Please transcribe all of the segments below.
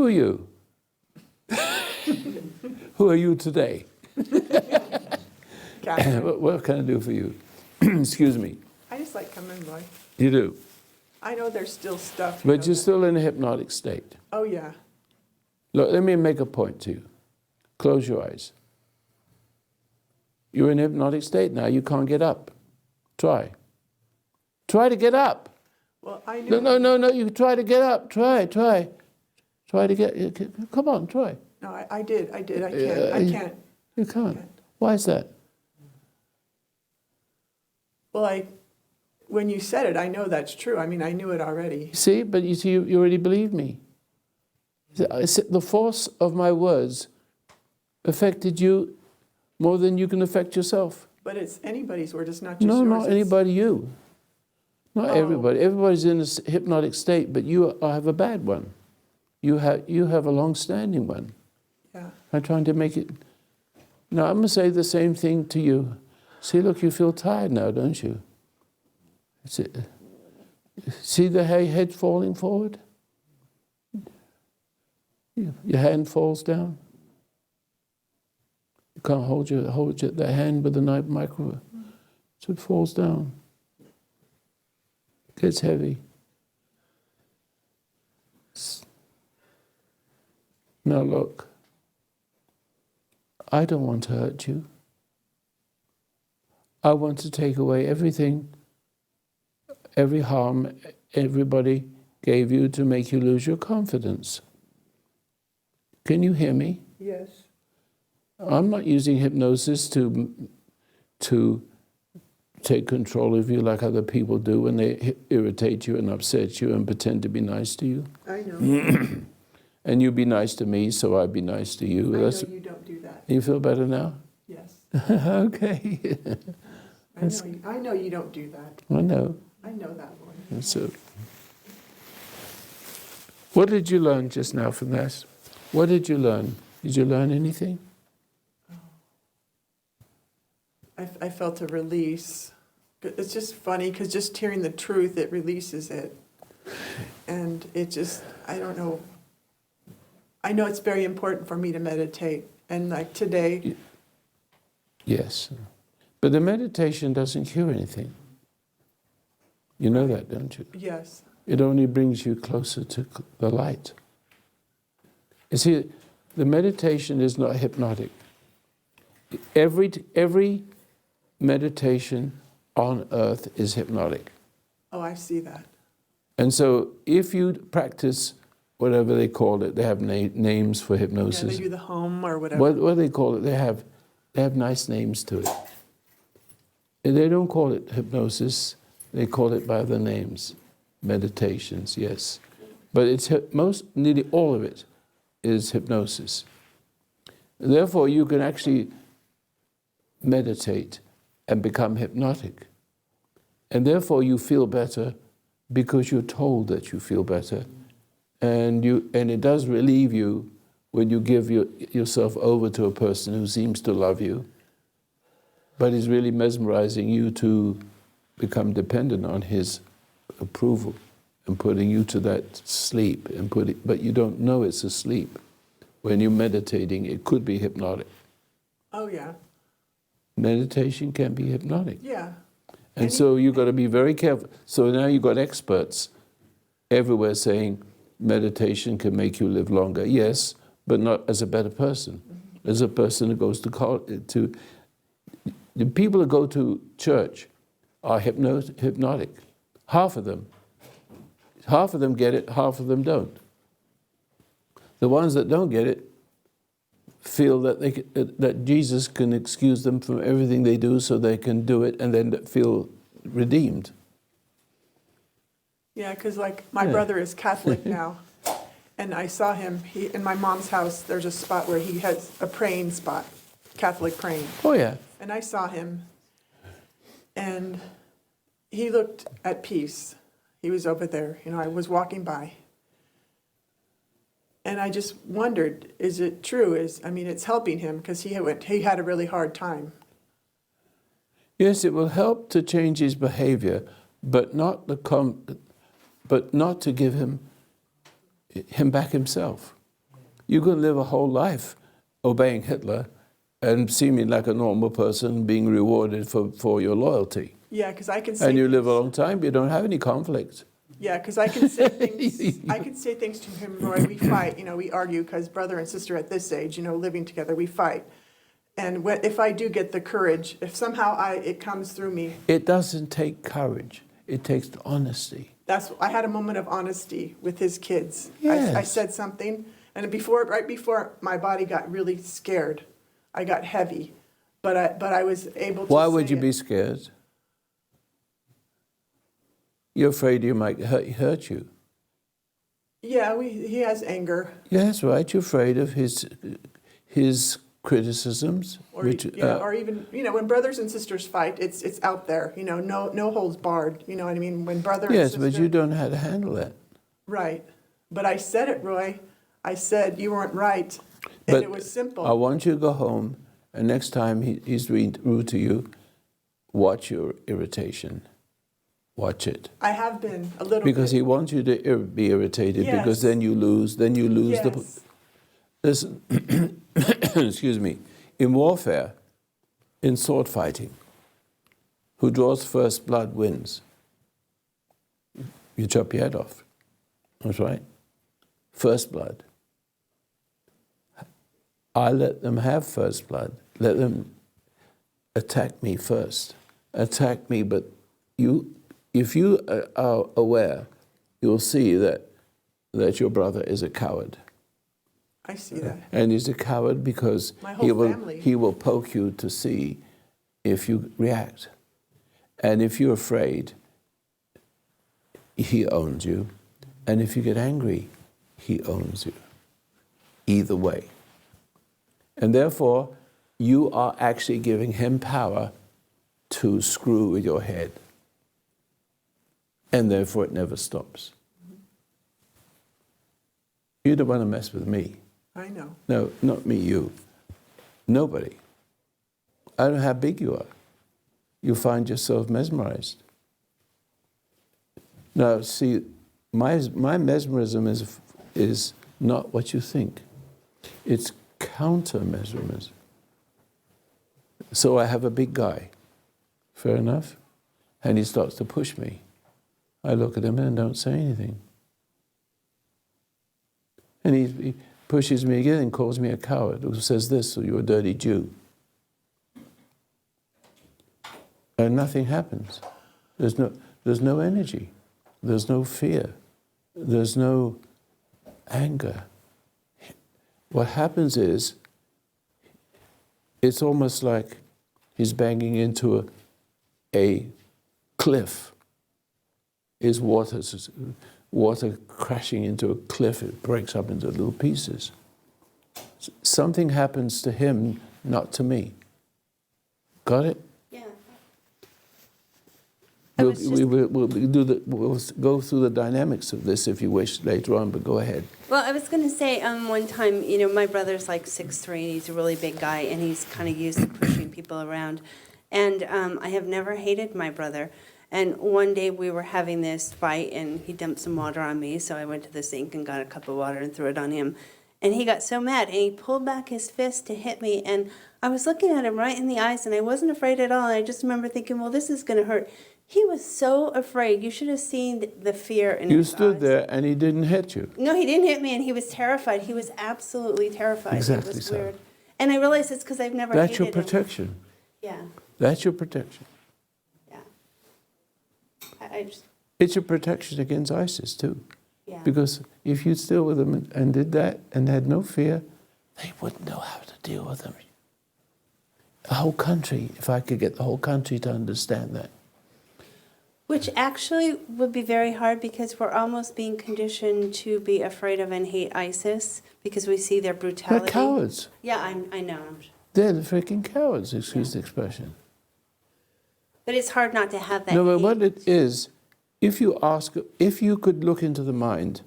are you? Who are you today? What can I do for you? Excuse me. I just like coming by. You do? I know there's still stuff. But you're still in a hypnotic state. Oh, yeah. Look, let me make a point to you. Close your eyes. You're in a hypnotic state now. You can't get up. Try. Try to get up. Well, I know. No. You try to get up. Try. Try to get... Come on, try. No, I did. I can't. You can't. Why is that? Well, when you said it, I know that's true. I mean, I knew it already. See, but you see, you already believed me. The force of my words affected you more than you can affect yourself. But it's anybody's word. It's not just No, yours. not anybody, you. Not everybody. Everybody's in a hypnotic state, but you have a bad one. You have a long-standing one. Yeah. I'm trying to make it... Now, I'm going to say the same thing to you. See, look, you feel tired now, don't you? See the head falling forward? Your hand falls down. You can't hold the hand with the micro. So it falls down. It gets heavy. Now look, I don't want to hurt you. I want to take away everything, every harm everybody gave you to make you lose your confidence. Can you hear me? Yes. I'm not using hypnosis to take control of you like other people do when they irritate you and upset you and pretend to be nice to you. I know. And you be nice to me, so I'd be nice to you. I know you don't do that. You feel better now? Yes. Okay. I know you don't do that. I know. I know that one. So, what did you learn just now from that? What did you learn? Did you learn anything? I felt a release. It's just funny because just hearing the truth, it releases it. And it just, I don't know. I know it's very important for me to meditate. And like today. Yes. But the meditation doesn't cure anything. You know that, don't you? Yes. It only brings you closer to the light. You see, the meditation is not hypnotic. Every meditation on earth is hypnotic. Oh, I see that. And so if you practice whatever they call it, they have names for hypnosis. Yeah, they do the hum or whatever. What do they call it? They have nice names to it. And they don't call it hypnosis. They call it by other names. Meditations, yes. But it's nearly all of it is hypnosis. Therefore, you can actually meditate and become hypnotic. And therefore, you feel better because you're told that you feel better. And it does relieve you when you give yourself over to a person who seems to love you, but is really mesmerizing you to become dependent on his approval and putting you to that sleep. But you don't know it's a sleep. When you're meditating, it could be hypnotic. Oh, yeah. Meditation can be hypnotic. Yeah. And so you've got to be very careful. So now you've got experts everywhere saying meditation can make you live longer. Yes, but not as a better person. As a person who goes to the people that go to church are hypnotic. Half of them. Half of them get it, half of them don't. The ones that don't get it feel that Jesus can excuse them from everything they do so they can do it and then feel redeemed. Yeah, because like my brother is Catholic now, and I saw him in my mom's house. There's a spot where he has a praying spot, Catholic praying. Oh yeah. And I saw him, and he looked at peace. He was over there. I was walking by. And I just wondered, is it true? It's helping him because he had a really hard time. Yes, it will help to change his behavior, but not to give him back himself. You can live a whole life obeying Hitler and seeming like a normal person being rewarded for your loyalty. Yeah, because I can say And you live a things. long time, you don't have any conflict. Yeah, because I can say things. I can say things to him, Roy. We fight. We argue because brother and sister at this age, living together, we fight. And if I do get the courage, if somehow it comes through me. It doesn't take courage. It takes honesty. I had a moment of honesty with his kids. Yes. I said something, and right before my body got really scared, I got heavy, but I was able to. Why would you it. be scared? You're afraid you might hurt you. Yeah, he has anger. Yeah, that's right. You're afraid of his criticisms, Or even when brothers and sisters fight, it's out there. No holds barred. You know what I mean? When brother and sister. Yes, but you don't know how to handle that. Right, but I said it, Roy. I said you weren't right, and But it was simple. I want you to go home, and next time he's rude to you, watch your irritation. Watch it. I have been a little Because bit. he wants you to be irritated, Yes. because then you lose Yes. Listen, excuse me, in warfare, in sword fighting, who draws first blood wins. You chop your head off. That's right. First blood. I let them have first blood. Let them attack me first. Attack me, but if you are aware, you'll see that your brother is a coward. I see that. And he's a coward because My whole family. he will poke you to see if you react. And if you're afraid, he owns you. And if you get angry, he owns you. Either way. And therefore, you are actually giving him power to screw with your head. And therefore, it never stops. You don't want to mess with me. I know. No, not me, you. Nobody. I don't know how big you are. You find yourself mesmerized. Now, see, my mesmerism is not what you think. It's counter-mesmerism. So I have a big guy. Fair enough? And he starts to push me. I look at him and don't say anything. And he pushes me again and calls me a coward, who says this, so you're a dirty Jew. And nothing happens. There's no energy. There's no fear. There's no anger. What happens is, it's almost like he's banging into a cliff. Is water crashing into a cliff, it breaks up into little pieces. Something happens to him, not to me. Got it? Yeah. We'll go through the dynamics of this if you wish later on, but go ahead. Well, I was going to say one time, my brother's like 6'3", and he's a really big guy, and he's kind of used to pushing people around. And I have never hated my brother. And one day we were having this fight, and he dumped some water on me, so I went to the sink and got a cup of water and threw it on him. And he got so mad, and he pulled back his fist to hit me, and I was looking at him right in the eyes, and I wasn't afraid at all. And I just remember thinking, well, this is going to hurt. He was so afraid. You should have seen the fear in his eyes. You stood there, and he didn't hit you. No, he didn't hit me, and he was terrified. He was absolutely terrified. Exactly It was so. weird. And I realized it's because I've never That's hated your him. protection. Yeah, That's your protection. yeah. I just, It's a protection against ISIS too. yeah. Because if you stood with them and did that and had no fear, they wouldn't know how to deal with them. The whole country, if I could get the whole country to understand that. Which actually would be very hard because we're almost being conditioned to be afraid of and hate ISIS because we see their They're brutality. cowards. Yeah, I know. They're the freaking cowards, excuse the expression. But it's hard not to have that No, but hate. what it is, if you could look into the mind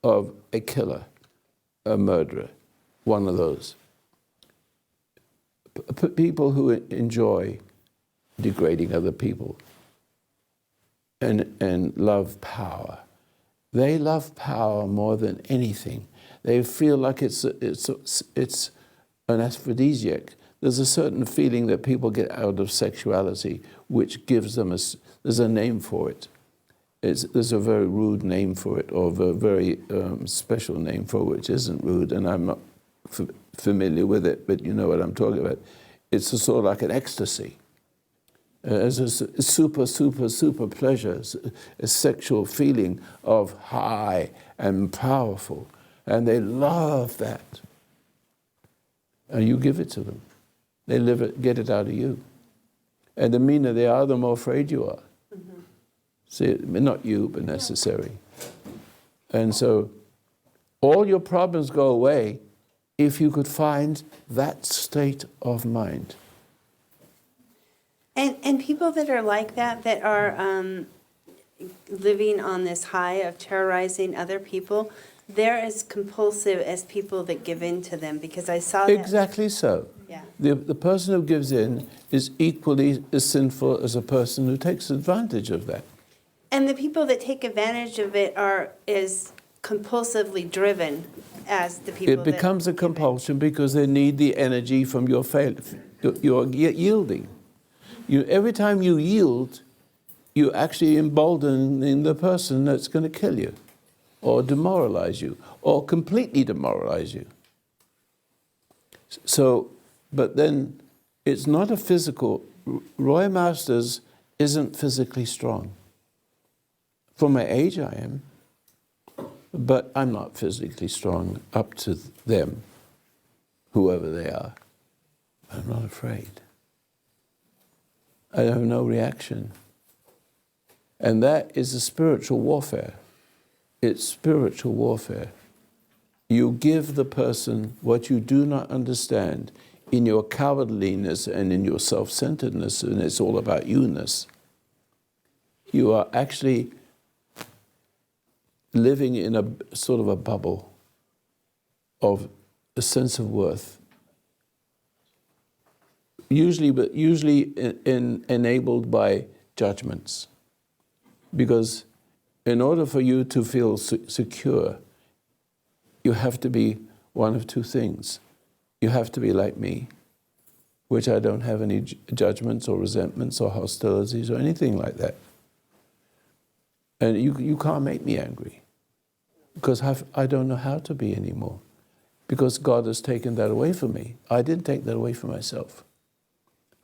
of a killer, a murderer, one of those, people who enjoy degrading other people and love power, they love power more than anything. They feel like it's an aphrodisiac. There's a certain feeling that people get out of sexuality, which gives them there's a name for it. There's a very rude name for it, or a very special name for it, which isn't rude, and I'm not familiar with it, but you know what I'm talking about. It's a sort of like an ecstasy. It's a super pleasure, a sexual feeling of high and powerful, and they love that. And you give it to them. They live it, get it out of you. And the meaner they are, the more afraid you are. Mm-hmm. See, not you, but necessary. And so all your problems go away if you could find that state of mind. And people that are like that are living on this high of terrorizing other people, they're as compulsive as people that give in to them, because I saw that. Exactly so. Yeah. The person who gives in is equally as sinful as a person who takes advantage of that. And the people that take advantage of it are as compulsively driven as the people It becomes a compulsion because they need the energy from your yielding. Every time you yield, you're actually emboldening the person that's going to kill you, or demoralize you, or completely demoralize you. So, but then it's not a physical. Roy Masters isn't physically strong. For my age, I am, but I'm not physically strong up to them, whoever they are. I'm not afraid. I have no reaction. And that is a spiritual warfare. It's spiritual warfare. You give the person what you do not understand in your cowardliness and in your self-centeredness, and it's all about you-ness. You are actually living in a sort of a bubble of a sense of worth. Usually enabled by judgments. Because in order for you to feel secure, you have to be one of two things. You have to be like me, which I don't have any judgments or resentments or hostilities or anything like that. And you can't make me angry, because I don't know how to be anymore, because God has taken that away from me. I didn't take that away from myself.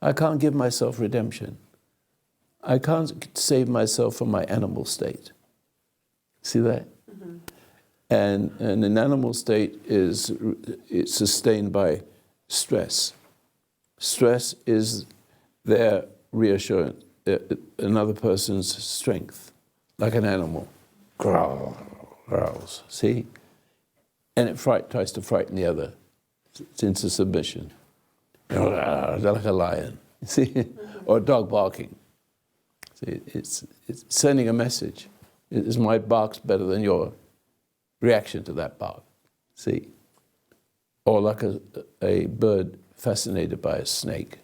I can't give myself redemption. I can't save myself from my animal state. See that? Mm-hmm. And an animal state it's sustained by stress. Stress is their reassurance, another person's strength, like an animal. Growls, see? And it tries to frighten the other. It's into submission. Like a lion, see? Or a dog barking. See, it's sending a message. Is my bark's better than your reaction to that bark? See? Or like a bird fascinated by a snake,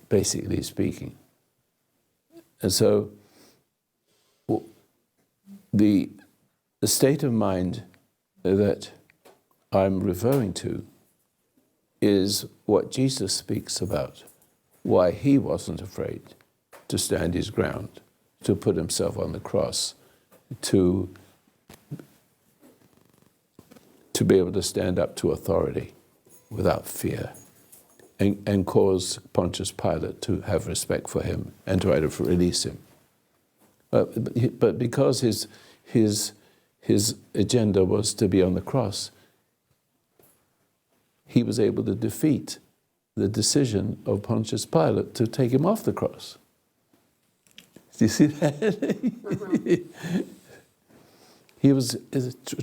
basically speaking. And so the state of mind that I'm referring to is what Jesus speaks about, why he wasn't afraid to stand his ground, to put himself on the cross, to be able to stand up to authority without fear, and cause Pontius Pilate to have respect for him and try to release him. But because his agenda was to be on the cross, he was able to defeat the decision of Pontius Pilate to take him off the cross. Do you see that? He was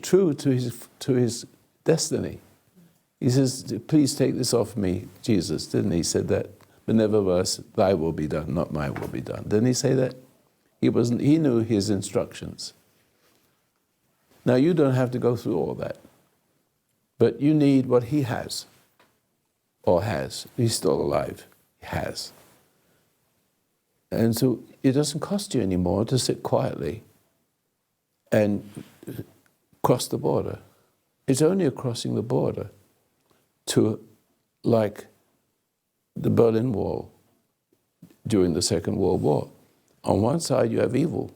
true to his destiny. He says, "Please take this off me," Jesus, didn't he? He said that. But nevertheless, thy will be done, not my will be done. Didn't he say that? He knew his instructions. Now you don't have to go through all that. But you need what he has, or has. He's still alive. He has. And so it doesn't cost you anymore to sit quietly and cross the border it's only crossing the border to, like, the Berlin Wall during the Second World War. On one side you have evil,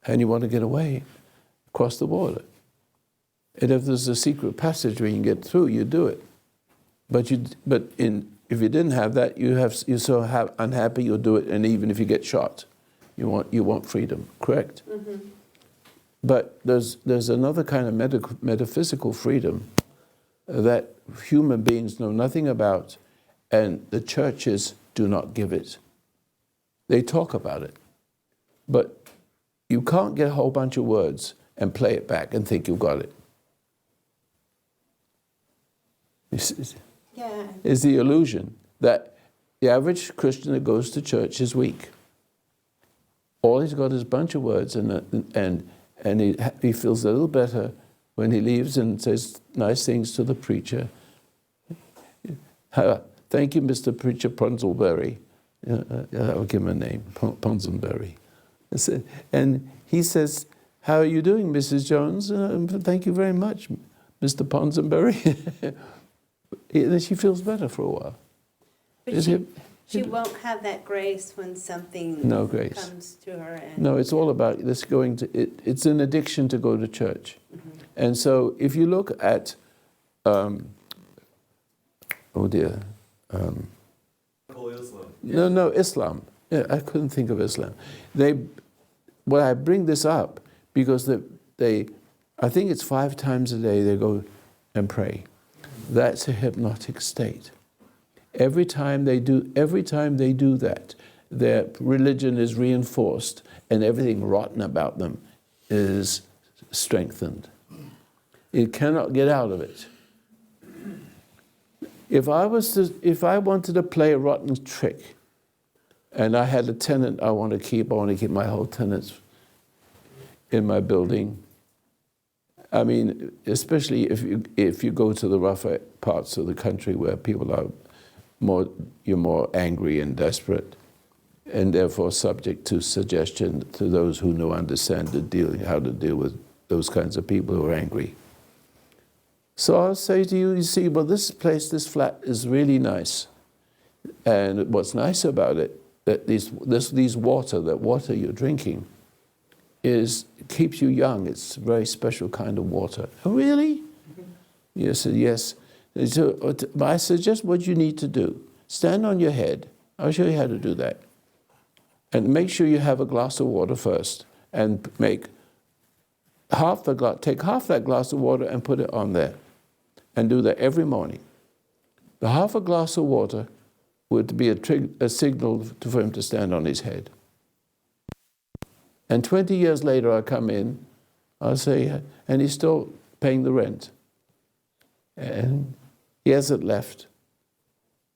and you want to get away, cross the border. And if there's a secret passage where you can get through, you do it. But if you didn't have that, you're so unhappy you'll do it, and even if you get shot, you want freedom. Correct? Mm-hmm. But there's another kind of metaphysical freedom that human beings know nothing about, and the churches do not give it. They talk about it, but you can't get a whole bunch of words and play it back and think you've got it. Yeah. It's the illusion that the average Christian that goes to church is weak. All he's got is a bunch of words, and he feels a little better when he leaves and says nice things to the preacher. Thank you, Mr. Preacher Ponsonbury. I'll give him a name, Ponsonbury. And he says, how are you doing, Mrs. Jones? Thank you very much, Mr. Ponsonbury. And she feels better for a while. But she won't have that grace when something comes to her. And no, it's all about this going to, it's an addiction to go to church. Mm-hmm. And so if you look at, Islam. No, Islam. Yeah, I couldn't think of Islam. Well, I bring this up because I think it's 5 times a day they go and pray. That's a hypnotic state. Every time they do that, their religion is reinforced and everything rotten about them is strengthened. It cannot get out of it. If I wanted to play a rotten trick and I had a tenant I want to keep my whole tenants in my building. I mean, especially if you go to the rougher parts of the country where people are you're more angry and desperate, and therefore subject to suggestion to those who understand how to deal with those kinds of people who are angry. So I'll say to you, you see, well, this flat is really nice. And what's nice about it, that these water you're drinking, keeps you young. It's a very special kind of water. Oh, really? Yes, yes. So I suggest what you need to do. Stand on your head. I'll show you how to do that. And make sure you have a glass of water first, and take half that glass of water and put it on there. And do that every morning. The half a glass of water would be a signal for him to stand on his head. And 20 years later, I come in, I'll say, and he's still paying the rent. And he hasn't left,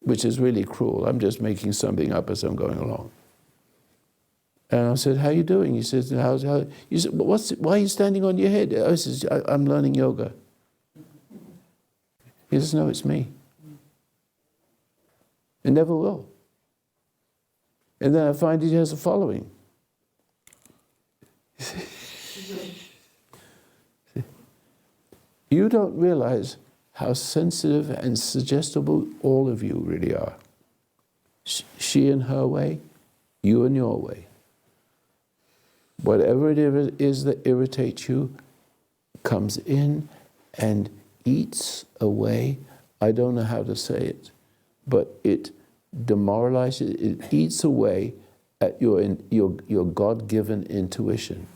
which is really cruel. I'm just making something up as I'm going along. And I said, how are you doing? He says, he said, why are you standing on your head? I said, I'm learning yoga. He says, no, it's me. It never will. And then I find he has a following. You don't realize how sensitive and suggestible all of you really are. She in her way, you in your way. Whatever it is that irritates you comes in and eats away. I don't know how to say it, but it demoralizes, it eats away at your God-given intuition.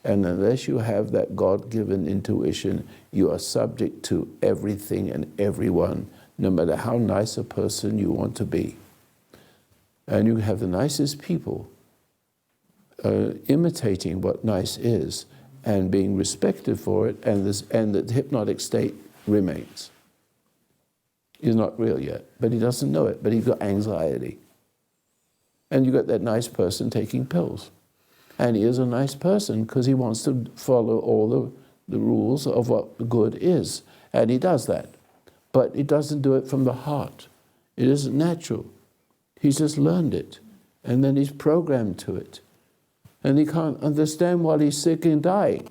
And unless you have that God-given intuition, you are subject to everything and everyone, no matter how nice a person you want to be. And you have the nicest people imitating what nice is and being respected for it, and the hypnotic state remains. He's not real yet, but he doesn't know it, but he's got anxiety. And you got that nice person taking pills. And he is a nice person because he wants to follow all the rules of what good is. And he does that. But he doesn't do it from the heart. It isn't natural. He's just learned it. And then he's programmed to it. And he can't understand while he's sick and dying.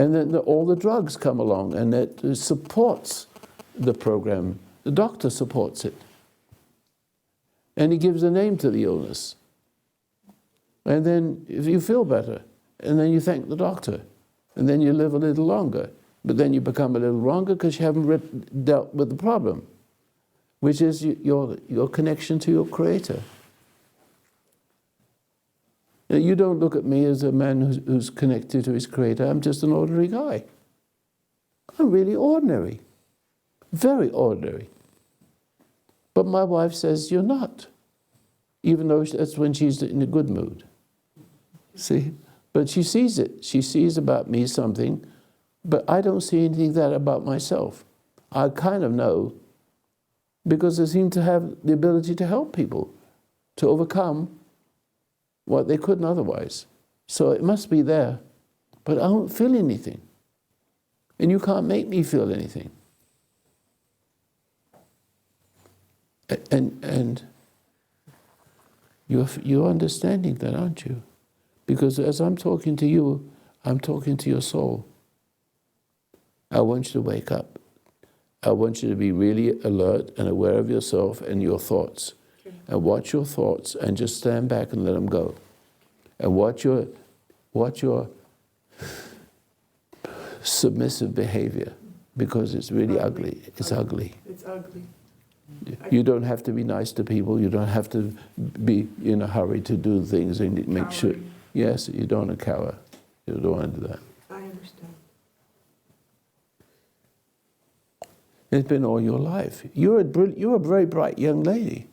And then all the drugs come along, and it supports the program. The doctor supports it. And he gives a name to the illness. And then if you feel better, and then you thank the doctor, and then you live a little longer. But then you become a little longer because you haven't dealt with the problem, which is your connection to your Creator. Now, you don't look at me as a man who's connected to his Creator. I'm just an ordinary guy. I'm really ordinary, very ordinary. But my wife says, you're not, even though that's when she's in a good mood. See? But she sees it. She sees about me something, but I don't see anything that about myself. I kind of know, because I seem to have the ability to help people to overcome what they couldn't otherwise. So it must be there, but I don't feel anything. And you can't make me feel anything. And you're understanding that, aren't you? Because as I'm talking to you, I'm talking to your soul. I want you to wake up. I want you to be really alert and aware of yourself and your thoughts. And watch your thoughts and just stand back and let them go. And watch your submissive behavior, because it's really ugly. It's ugly. It's ugly. You don't have to be nice to people. You don't have to be in a hurry to do things and make sure. Yes, you don't want to cower. You don't want to do that. I understand. It's been all your life. You're a very bright young lady,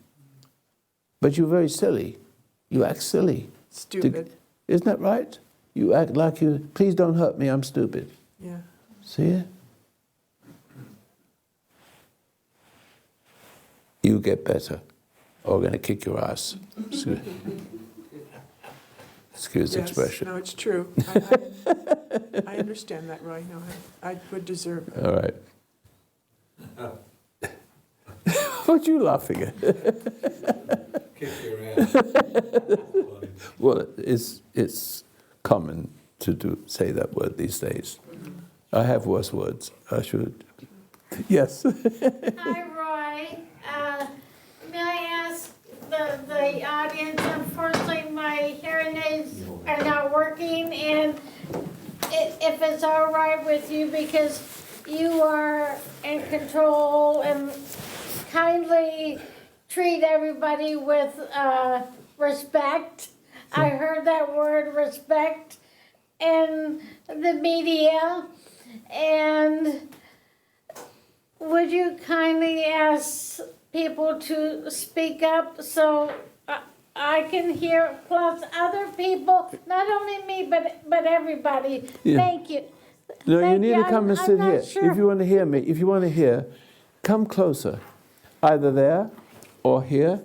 but you're very silly. You act silly. Stupid. Isn't that right? You act like you, please don't hurt me, I'm stupid. Yeah. See it? You get better, or we're going to kick your ass. Excuse the expression. No, it's true. I understand that, Roy. No, I would deserve it. All right. What are you laughing at? Kick your ass. Well, it's common to say that word these days. I have worse words. I should. Yes. Hi, Roy. May I ask the audience, unfortunately my hearing aids are not working, and if it's all right with you, because you are in control, and kindly treat everybody with respect. I heard that word, respect, in the media, and would you kindly ask people to speak up so I can hear, plus other people, not only me, but everybody. Yeah. Thank you. No, Thank you need to come and I'm sit not here. sure. If you want to hear me, if you want to hear, come closer. Either there or here,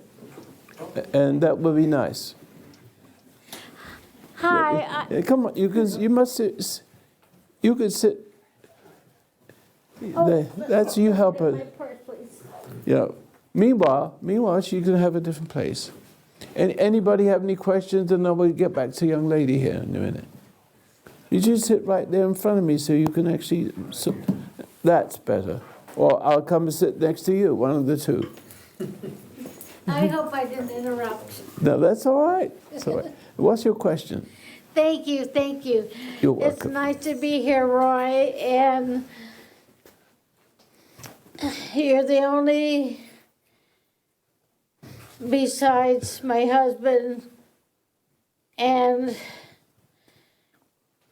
and that would be nice. Hi. Come on, you must sit. You could sit. There. That's you help her. My purse, please. Yeah. Meanwhile, she can have a different place. And anybody have any questions? And then we'll get back to young lady here in a minute. You just sit right there in front of me so you can actually. That's better. Or I'll come and sit next to you. One of the two. I hope I didn't interrupt. No, that's all right. That's all right. What's your question? Thank you, thank you. You're It's welcome. nice to be here, Roy, and you're the only, besides my husband, and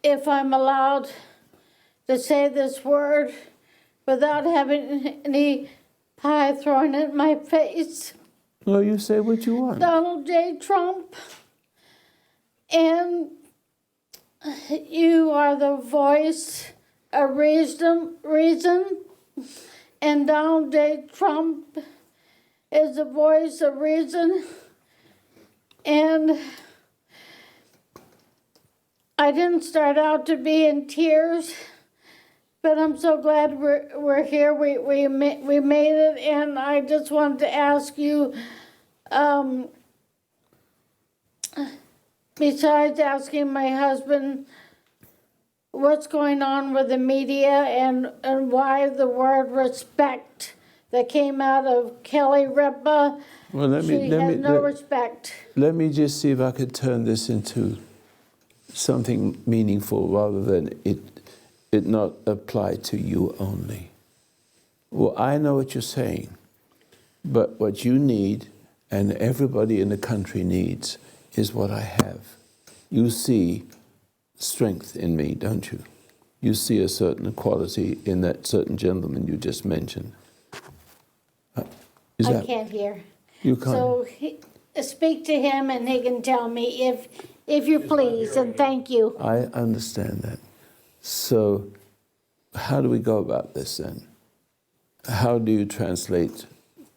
if I'm allowed to say this word without having any pie thrown in my face, No, you say what you want. Donald J. Trump, and you are the voice of reason, and Donald J. Trump is the voice of reason, and I didn't start out to be in tears, but I'm so glad we're here. We made it, and I just wanted to ask you, besides asking my husband what's going on with the media and why the word respect that came out of Kelly Ripa. Well, She has no respect. let me just see if I could turn this into something meaningful rather than it not apply to you only. Well, I know what you're saying, but what you need and everybody in the country needs is what I have. You see strength in me, don't you? You see a certain quality in that certain gentleman you just mentioned. I can't hear. You can't. So speak to him and he can tell me if you please, and thank you. I understand that. So how do we go about this then? How do you translate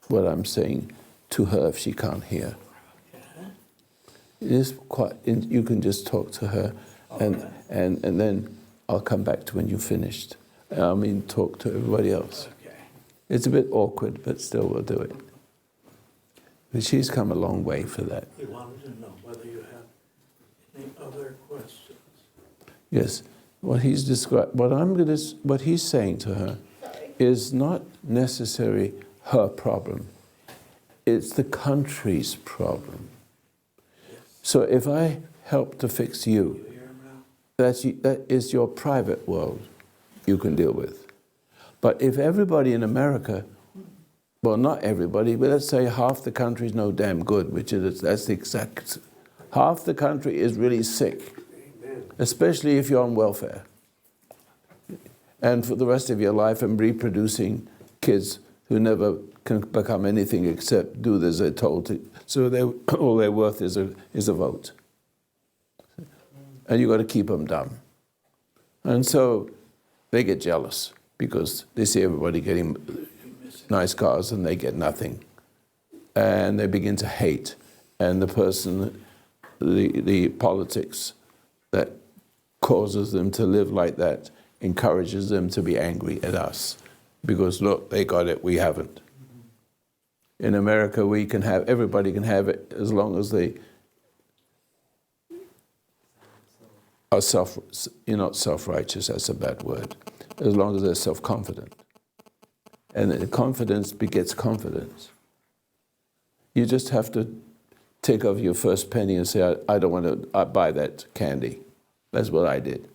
what I'm saying to her if she can't hear? It is quite, you can just talk to her and then I'll come back to when you're finished. I mean, talk to everybody else. Okay. It's a bit awkward, but still we'll do it. But she's come a long way for that. He wanted to know whether you have any other questions. Yes, what he's described, what he's saying to her is not necessarily her problem. It's the country's problem. So if I help to fix you, that is your private world you can deal with. But if everybody in America, well, not everybody, but let's say half the country is no damn good, that's the exact, half the country is really sick, especially if you're on welfare. And for the rest of your life and reproducing kids who never can become anything except do as they're told to. So all they're worth is a vote. And you've got to keep them dumb. And so they get jealous because they see everybody getting nice cars and they get nothing. And they begin to hate. And the person, the politics that causes them to live like that encourages them to be angry at us. Because look, they got it, we haven't. In America, everybody can have it as long as they are you're not self-righteous, that's a bad word, as long as they're self-confident. And the confidence begets confidence. You just have to take off your first penny and say, I don't want to buy that candy. That's what I did.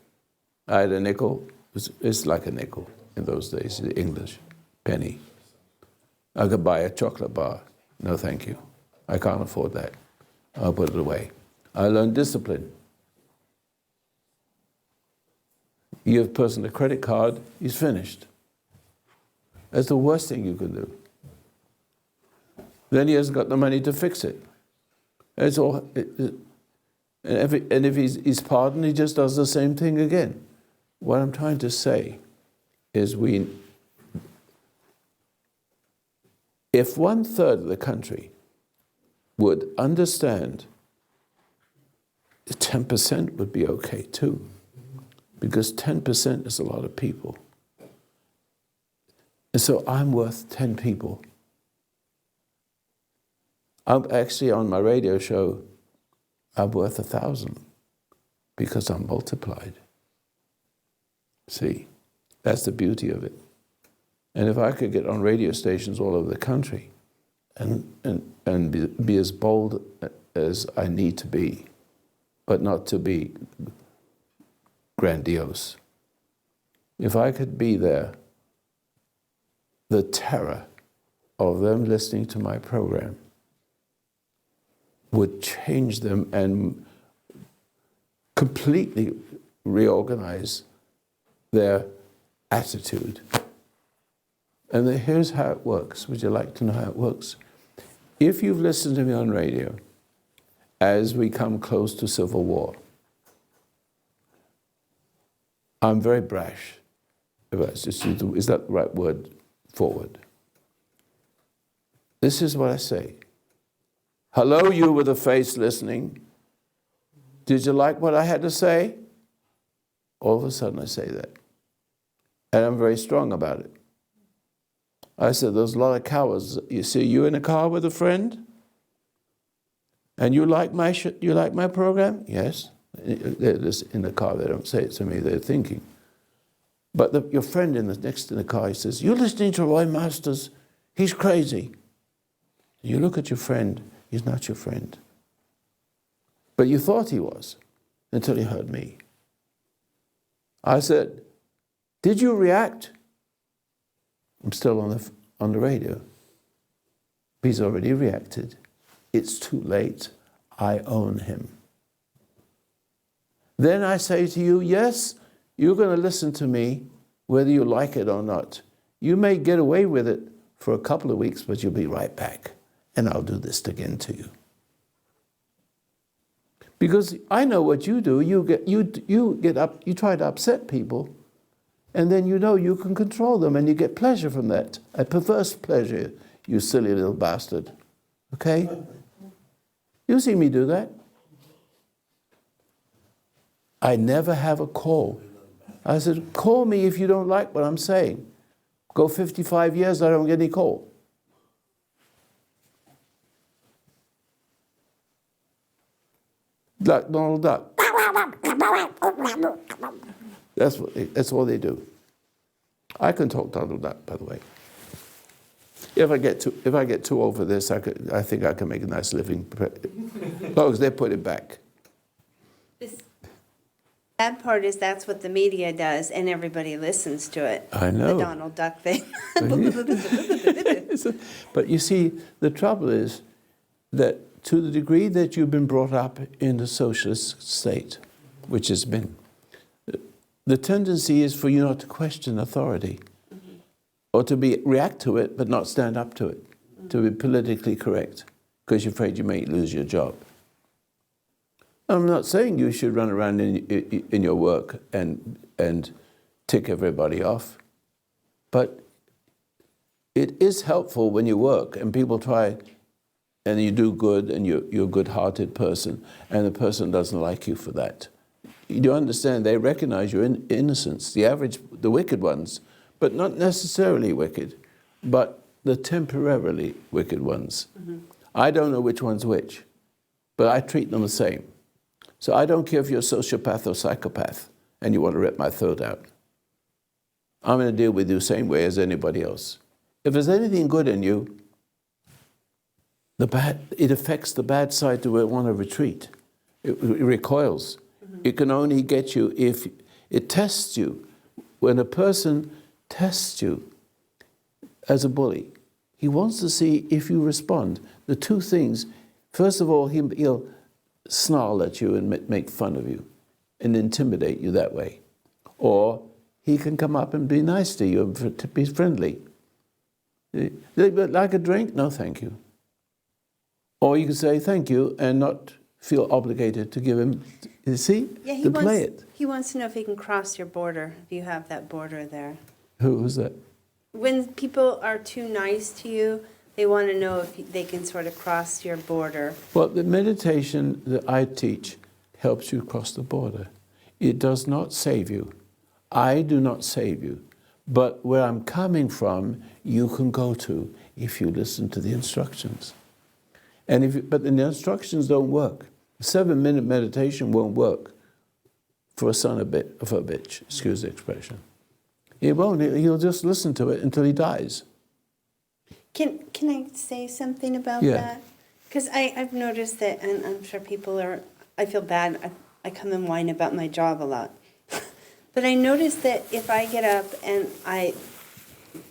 I had a nickel, it's like a nickel in those days, the English penny. I could buy a chocolate bar. No, thank you. I can't afford that. I'll put it away. I learned discipline. You give a person a credit card, he's finished. That's the worst thing you can do. Then he hasn't got the money to fix it. It's all, and if he's pardoned, he just does the same thing again. What I'm trying to say is if 1/3 of the country would understand, 10% would be okay too, because 10% is a lot of people. And so I'm worth 10 people. I'm actually on my radio show, I'm worth 1,000 because I'm multiplied. See, that's the beauty of it. And if I could get on radio stations all over the country and be as bold as I need to be, but not to be grandiose. If I could be there, the terror of them listening to my program would change them and completely reorganize their attitude. And here's how it works. Would you like to know how it works? If you've listened to me on radio, as we come close to civil war, I'm very brash. Is that the right word? Forward. This is what I say. Hello, you with a face listening. Did you like what I had to say? All of a sudden I say that. And I'm very strong about it. I said, there's a lot of cowards. You see, you in a car with a friend? And you like my program? Yes. They're just in the car, they don't say it to me, they're thinking. But your friend next in the car, he says, "You're listening to Roy Masters, he's crazy." You look at your friend, he's not your friend. But you thought he was, until he heard me. I said, "Did you react?" I'm still on the radio. He's already reacted. It's too late. I own him. Then I say to you, yes, you're going to listen to me whether you like it or not. You may get away with it for a couple of weeks, but you'll be right back. And I'll do this again to you. Because I know what you do. You try to upset people, and then you know you can control them, and you get pleasure from that. A perverse pleasure, you silly little bastard. Okay? You see me do that. I never have a call. I said, call me if you don't like what I'm saying. Go 55 years, I don't get any call. Like Donald Duck. That's all they do. I can talk Donald Duck, by the way. If I get too over this, I think I can make a nice living. As long as they put it back. The sad part is that's what the media does, and everybody listens to it. I know. The Donald Duck thing. But you see, the trouble is that to the degree that you've been brought up in the socialist state, which has been, the tendency is for you not to question authority, or to react to it but not stand up to it, to be politically correct, because you're afraid you may lose your job. I'm not saying you should run around in your work and tick everybody off, but it is helpful when you work and people try and you do good and you're a good-hearted person and the person doesn't like you for that. You understand, they recognize your innocence, the wicked ones, but not necessarily wicked, but the temporarily wicked ones. Mm-hmm. I don't know which one's which, but I treat them the same. So I don't care if you're a sociopath or psychopath and you want to rip my throat out. I'm going to deal with you the same way as anybody else. If there's anything good in you, it affects the bad side to want to retreat. It recoils. Mm-hmm. It can only get you if it tests you. When a person tests you as a bully, he wants to see if you respond. The two things, first of all, he'll snarl at you and make fun of you and intimidate you that way. Or he can come up and be nice to you and to be friendly. Like a drink? No, thank you. Or you can say thank you and not feel obligated to give him, you see, yeah, to play it. He wants to know if he can cross your border, if you have that border there. Who's that? When people are too nice to you, they want to know if they can sort of cross your border. Well, the meditation that I teach helps you cross the border. It does not save you. I do not save you. But where I'm coming from, you can go to if you listen to the instructions. But the instructions don't work. A 7-minute meditation won't work for a son of a bitch, excuse the expression. He won't. He'll just listen to it until he dies. Can I say something about that? Because I've noticed that, and I'm sure I feel bad. I come and whine about my job a lot. But I noticed that if I get up and I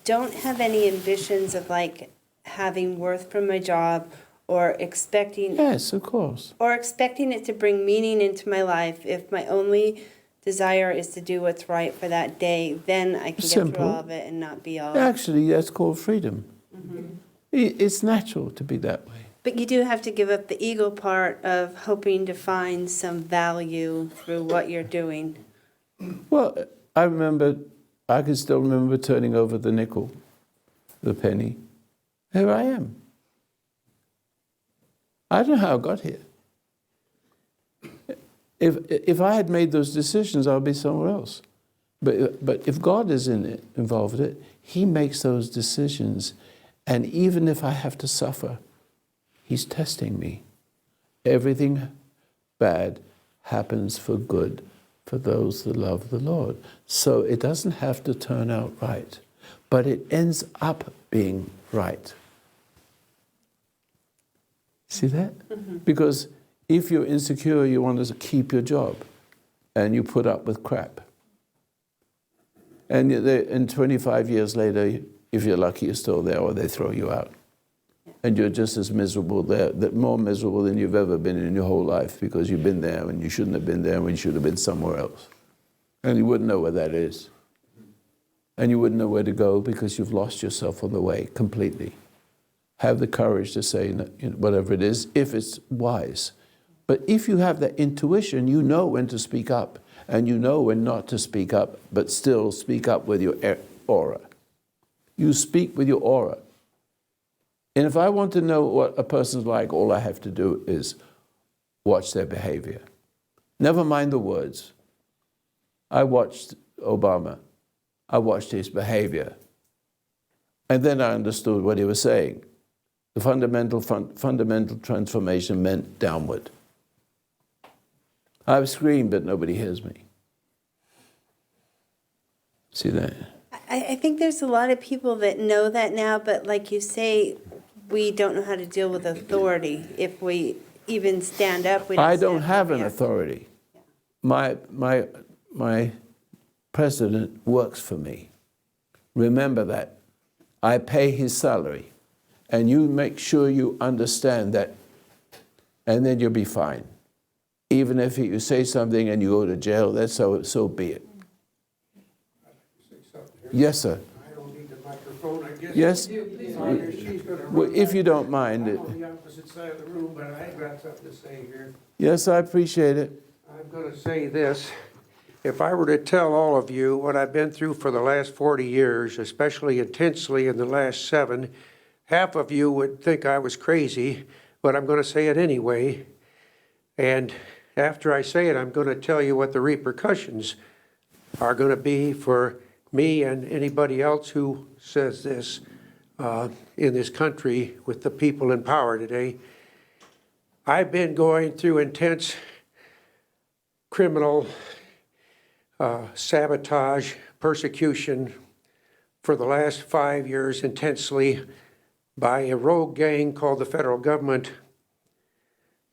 don't have any ambitions of like having worth from my job or expecting... Yes, of course. Or expecting it to bring meaning into my life, if my only desire is to do what's right for that day, then I can get through all of it and not be all... Actually, that's called freedom. Mm-hmm. It's natural to be that way. But you do have to give up the ego part of hoping to find some value through what you're doing. Well, I can still remember turning over the nickel, the penny. Here I am. I don't know how I got here. If I had made those decisions, I would be somewhere else. But if God is involved in it, He makes those decisions. And even if I have to suffer, He's testing me. Everything bad happens for good for those that love the Lord. So it doesn't have to turn out right, but it ends up being right. See that? Because if you're insecure, you want to keep your job, and you put up with crap. And 25 years later, if you're lucky, you're still there, or they throw you out. And you're just as miserable there, more miserable than you've ever been in your whole life, because you've been there when you shouldn't have been there, when you should have been somewhere else. And you wouldn't know where that is. And you wouldn't know where to go because you've lost yourself on the way completely. Have the courage to say whatever it is, if it's wise. But if you have that intuition, you know when to speak up, and you know when not to speak up, but still speak up with your aura. You speak with your aura. And if I want to know what a person's like, all I have to do is watch their behavior. Never mind the words. I watched Obama. I watched his behavior. And then I understood what he was saying. The fundamental transformation meant downward. I've screamed, but nobody hears me. See that? I think there's a lot of people that know that now, but like you say, we don't know how to deal with authority. If we even stand up, we don't I stand don't up have an yet. authority. My president works for me. Remember that. I pay his salary. And you make sure you understand that, and then you'll be fine. Even if you say something and you go to jail, that's so be it. Yes, sir. I don't need the microphone, I guess. Yes? She's gonna Well, if you don't mind. I'm on the opposite side of the room, but I got something to say here. Yes, I appreciate it. I'm gonna say this. If I were to tell all of you what I've been through for the last 40 years, especially intensely in the last 7, half of you would think I was crazy, but I'm gonna say it anyway. And after I say it, I'm gonna tell you what the repercussions are gonna be for me and anybody else who says this in this country with the people in power today. I've been going through intense criminal sabotage, persecution for the last 5 years intensely by a rogue gang called the federal government.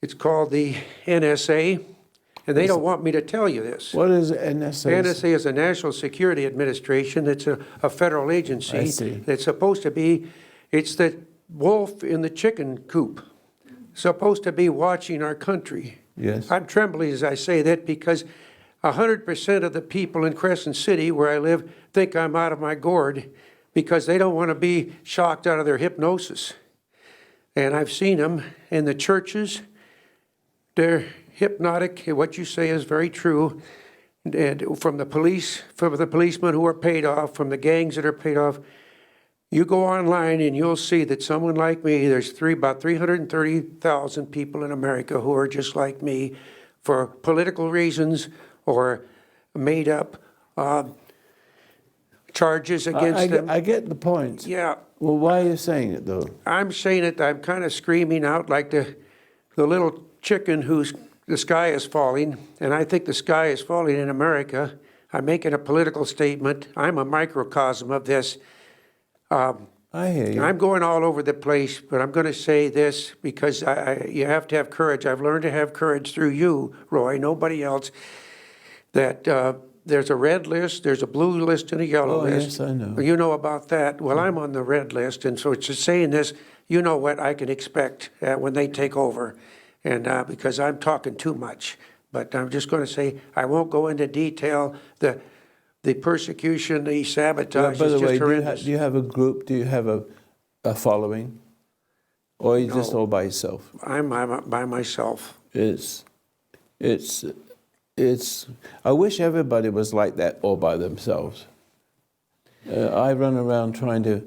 It's called the NSA, and they don't want me to tell you this. What is NSA? NSA is a National Security Administration. It's a federal agency. I see. That's supposed to be, it's the wolf in the chicken coop, supposed to be watching our country. Yes. I'm trembling as I say that because 100% of the people in Crescent City, where I live, think I'm out of my gourd because they don't want to be shocked out of their hypnosis. And I've seen them in the churches. They're hypnotic. What you say is very true. And from the police, from the policemen who are paid off, from the gangs that are paid off, you go online and you'll see that someone like me, there's about 330,000 people in America who are just like me for political reasons or made up charges against them. I get the point. Yeah, Well, why are you saying it, though? I'm saying it, I'm kind of screaming out like the little chicken whose the sky is falling, and I think the sky is falling in America. I'm making a political statement. I'm a microcosm of this. I hear you. I'm going all over the place, but I'm going to say this because you have to have courage. I've learned to have courage through you, Roy, nobody else, that there's a red list, there's a blue list, and a yellow list. Yes, I know. You know about that. Well, I'm on the red list, and so it's just saying this, you know what I can expect when they take over, and because I'm talking too much. But I'm just going to say, I won't go into detail. The persecution, the sabotage By is the just way, horrendous. do you have a group? Do you have a following? Or are you just No. all by yourself? I'm by myself. It's, I wish everybody was like that all by themselves. I run around trying to,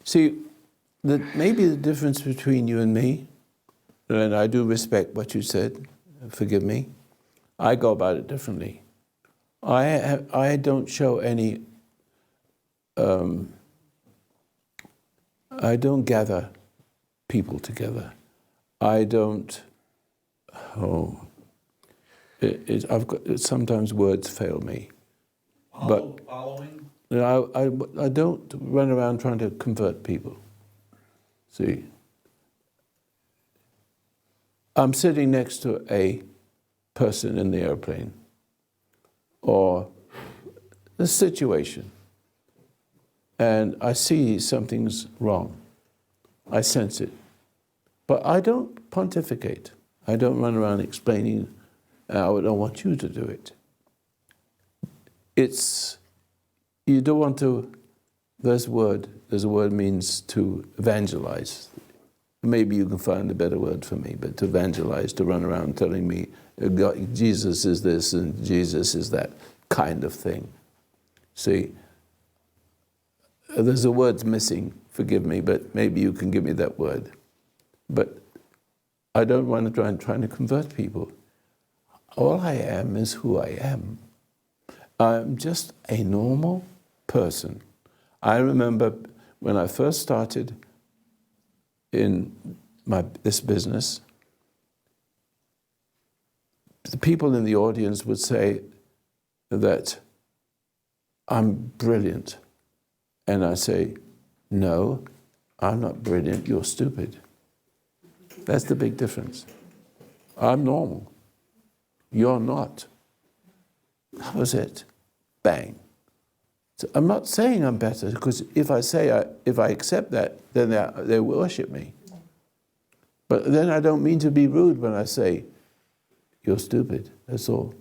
see, maybe the difference between you and me, and I do respect what you said, forgive me, I go about it differently. I don't show any, I don't gather people together. I don't, Sometimes words fail me. Following? I don't run around trying to convert people. See, I'm sitting next to a person in the airplane or the situation, and I see something's wrong. I sense it. But I don't pontificate. I don't run around explaining, I don't want you to do it. You don't want to, there's a word means to evangelize. Maybe you can find a better word for me, but to evangelize, to run around telling me Jesus is this and Jesus is that kind of thing. See, there's a word missing, forgive me, but maybe you can give me that word. But I don't want to try to convert people. All I am is who I am. I'm just a normal person. I remember when I first started in this business, the people in the audience would say that I'm brilliant. And I say, no, I'm not brilliant, you're stupid. That's the big difference. I'm normal. You're not. That was it. Bang. So I'm not saying I'm better, because if I accept that, then they worship me. But then I don't mean to be rude when I say, you're stupid, that's all.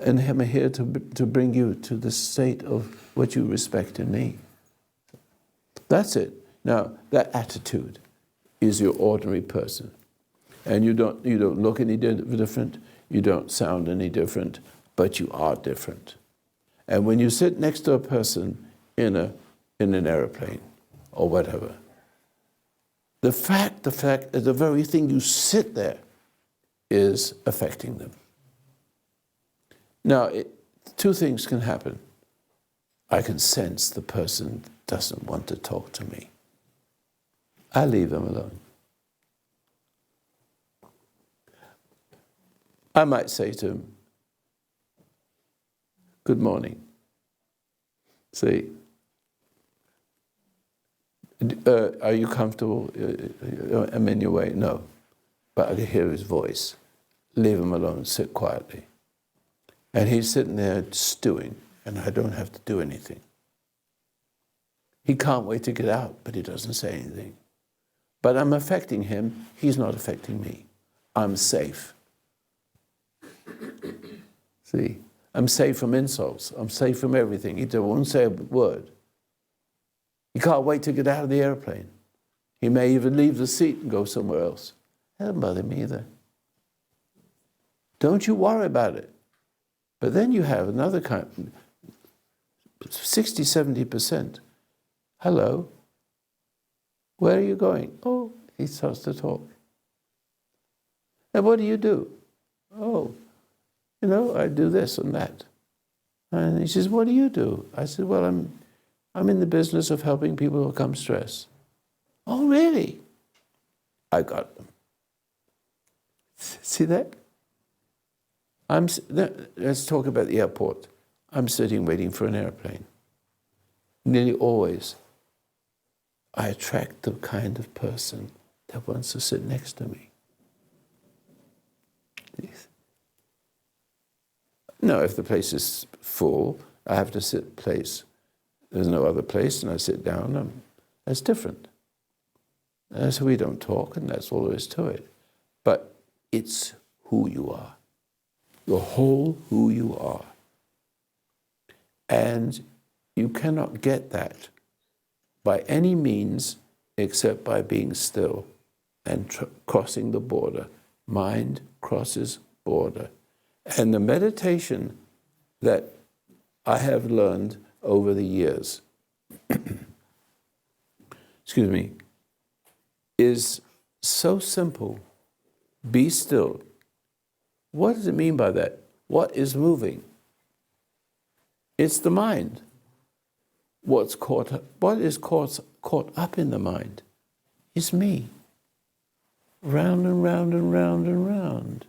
And I'm here to bring you to the state of what you respect in me. That's it. Now, that attitude is your ordinary person. And you don't look any different, you don't sound any different, but you are different. And when you sit next to a person in an airplane or whatever, the very thing you sit there is affecting them. Now, two things can happen. I can sense the person doesn't want to talk to me. I leave them alone. I might say to him, good morning. See, are you comfortable? I'm in your way? No. But I can hear his voice. Leave him alone, sit quietly. And he's sitting there stewing, and I don't have to do anything. He can't wait to get out, but he doesn't say anything. But I'm affecting him, he's not affecting me. I'm safe. See, I'm safe from insults. I'm safe from everything. He won't say a word. He can't wait to get out of the airplane. He may even leave the seat and go somewhere else. That doesn't bother me either. Don't you worry about it. But then you have another kind, 60, 70%. Hello, where are you going? Oh, he starts to talk. And what do you do? Oh, I do this and that. And he says, what do you do? I said, well, I'm in the business of helping people overcome stress. Oh, really? I got them. See that? Let's talk about the airport. I'm sitting waiting for an airplane. Nearly always, I attract the kind of person that wants to sit next to me. No, if the place is full, I have to sit place. There's no other place, and I sit down. That's different. So we don't talk, and that's all there is to it. But it's who you are. Your whole who you are. And you cannot get that by any means except by being still and crossing the border. Mind crosses border. And the meditation that I have learned over the years, excuse me, is so simple. Be still. What does it mean by that? What is moving? It's the mind. What is caught up in the mind is me. Round and round and round and round.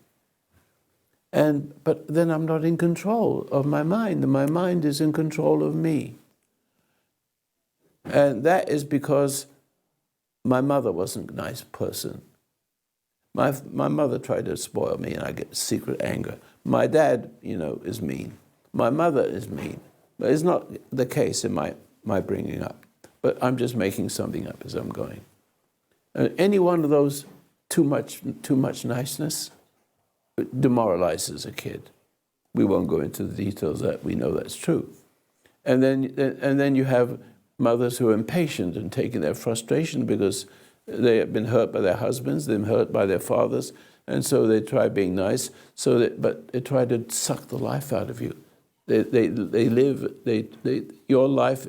But then I'm not in control of my mind. My mind is in control of me. And that is because my mother wasn't a nice person. My mother tried to spoil me, and I get secret anger. My dad, is mean. My mother is mean. But it's not the case in my bringing up. But I'm just making something up as I'm going. Any one of those too much niceness demoralizes a kid. We won't go into the details that we know that's true. And then you have mothers who are impatient and taking their frustration because they have been hurt by their husbands, they've been hurt by their fathers, and so they try being nice. But they try to suck the life out of you. Your life.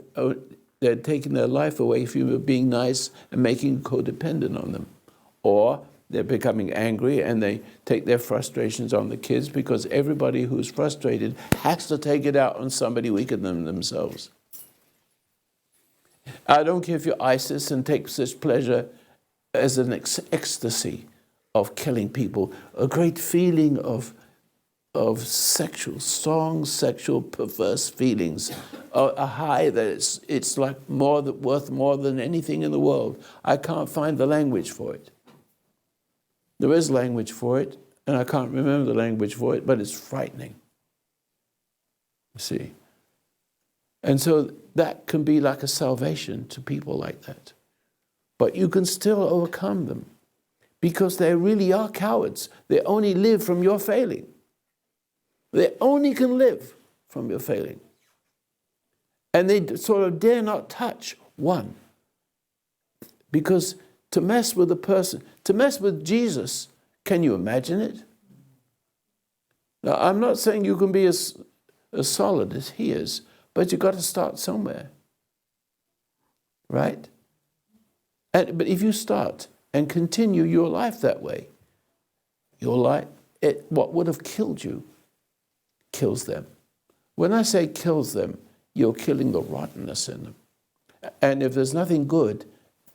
They're taking their life away from you, being nice and making you codependent on them, or they're becoming angry and they take their frustrations on the kids because everybody who's frustrated has to take it out on somebody weaker than themselves. I don't care if you're ISIS and take such pleasure as an ecstasy of killing people, a great feeling of strong sexual perverse feelings, a high that it's like worth more than anything in the world. I can't find the language for it. There is language for it, and I can't remember the language for it, but it's frightening. You see? And so that can be like a salvation to people like that. But you can still overcome them because they really are cowards. They only live from your failing. They only can live from your failing. And they sort of dare not touch one. Because to mess with a person, to mess with Jesus, can you imagine it? Now, I'm not saying you can be as solid as he is, but you've got to start somewhere. Right? But if you start and continue your life that way, what would have killed you kills them. When I say kills them, you're killing the rottenness in them. And if there's nothing good,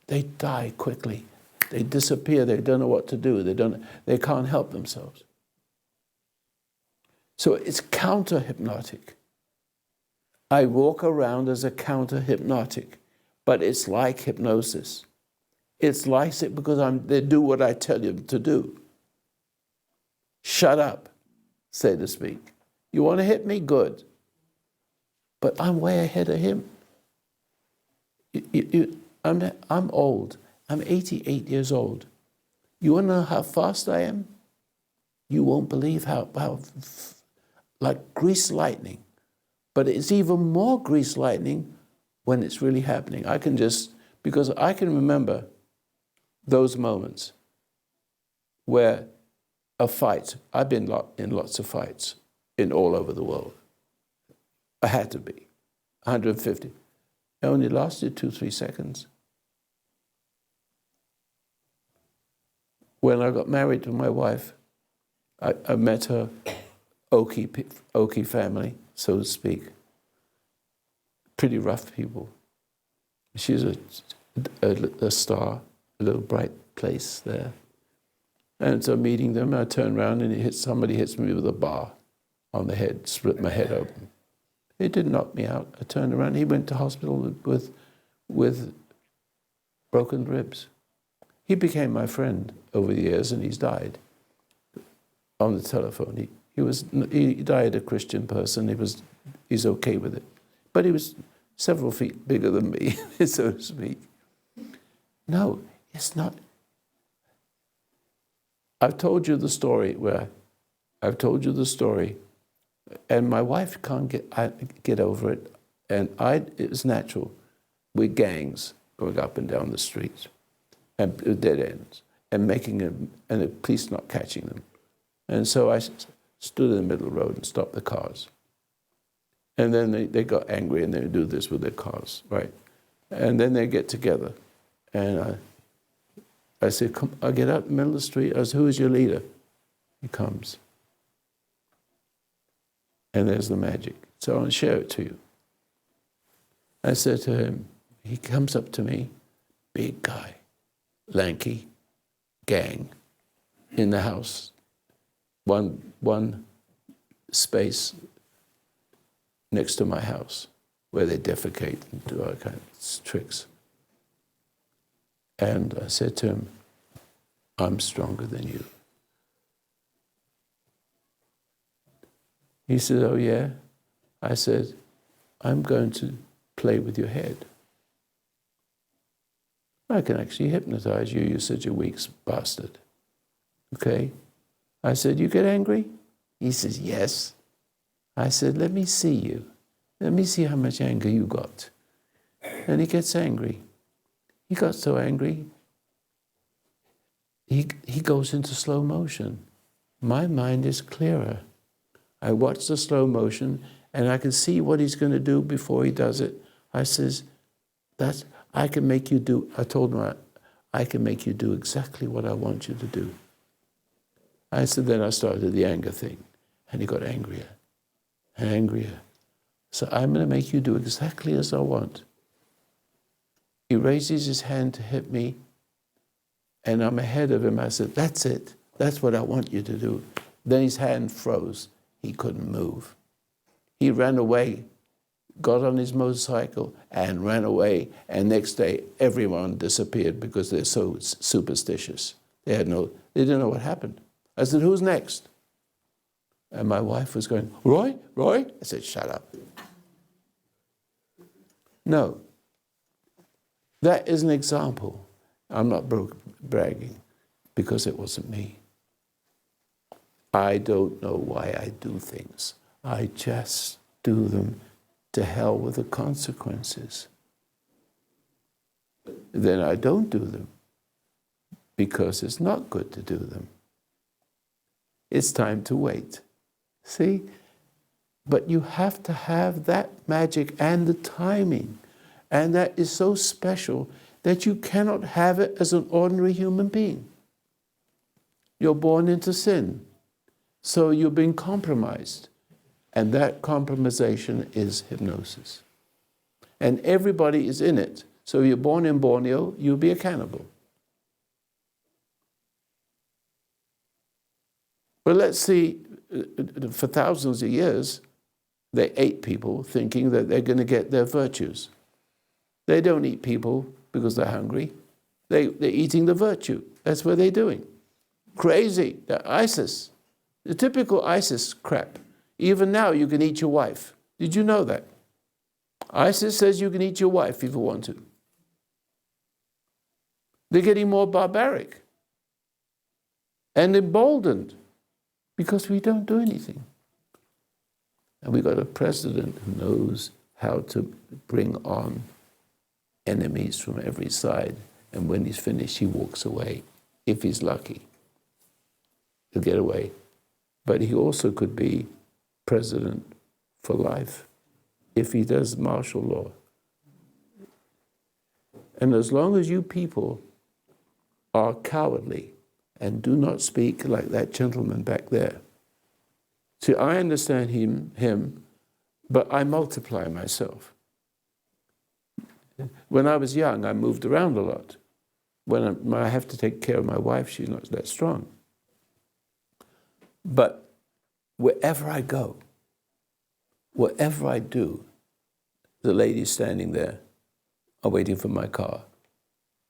they die quickly. They disappear. They don't know what to do. They can't help themselves. So it's counter-hypnotic. I walk around as a counter-hypnotic, but it's like hypnosis. It's like it because they do what I tell you to do. Shut up, so to speak. You want to hit me? Good. But I'm way ahead of him. I'm old. I'm 88 years old. You want to know how fast I am? You won't believe how like grease lightning. But it's even more grease lightning when it's really happening. Because I can remember those moments where a fight, I've been in lots of fights in all over the world. I had to be. 150. It only lasted 2-3 seconds. When I got married to my wife, I met her Okie family, so to speak. Pretty rough people. She's a star, a little bright place there. And so meeting them, I turn around and somebody hits me with a bar on the head, split my head open. It didn't knock me out. I turned around. He went to hospital with broken ribs. He became my friend over the years, and he's died on the telephone. He died a Christian person. He's okay with it, but he was several feet bigger than me, so to speak. No, it's not. I've told you the story and my wife can't get over it, and it was natural. We're gangs going up and down the streets, and dead ends, and and the police not catching them. And so I stood in the middle of the road and stopped the cars. And then they got angry and they would do this with their cars, right? And then they get together. And I said, come, I get out in the middle of the street. I said, who is your leader? He comes. And there's the magic. So I want to share it to you. I said to him, he comes up to me, big guy, lanky, gang, in the house. One space next to my house where they defecate and do all kinds of tricks. And I said to him, I'm stronger than you. He said, oh yeah? I said, I'm going to play with your head. I can actually hypnotize you, you're such a weak bastard. Okay? I said, you get angry? He says, yes. I said, let me see you. Let me see how much anger you got. And he gets angry. He got so angry, he goes into slow motion. My mind is clearer. I watch the slow motion, and I can see what he's going to do before he does it. I says, I can make you do, I told him, I can make you do exactly what I want you to do. I said, then I started the anger thing, and he got angrier and angrier. So I'm going to make you do exactly as I want. He raises his hand to hit me, and I'm ahead of him. I said, that's it. That's what I want you to do. Then his hand froze. He couldn't move. He ran away, got on his motorcycle, and ran away. And next day, everyone disappeared because they're so superstitious. They didn't know what happened. I said, who's next? And my wife was going, Roy? I said, shut up. No. That is an example. I'm not bragging because it wasn't me. I don't know why I do things. I just do them. To hell with the consequences. Then I don't do them because it's not good to do them. It's time to wait. See? But you have to have that magic and the timing. And that is so special that you cannot have it as an ordinary human being. You're born into sin. So you're being compromised. And that compromisation is hypnosis. And everybody is in it. So if you're born in Borneo, you'll be a cannibal. But let's see, for thousands of years, they ate people thinking that they're going to get their virtues. They don't eat people because they're hungry. They're eating the virtue. That's what they're doing. Crazy. They're ISIS. The typical ISIS crap. Even now, you can eat your wife. Did you know that? ISIS says you can eat your wife if you want to. They're getting more barbaric and emboldened because we don't do anything. And we got a president who knows how to bring on enemies from every side. And when he's finished, he walks away. If he's lucky, he'll get away. But he also could be president for life if he does martial law. And as long as you people are cowardly and do not speak like that gentleman back there. See, I understand him, but I multiply myself. When I was young, I moved around a lot. When I have to take care of my wife, she's not that strong. But wherever I go, whatever I do, the lady's standing there, I'm waiting for my car.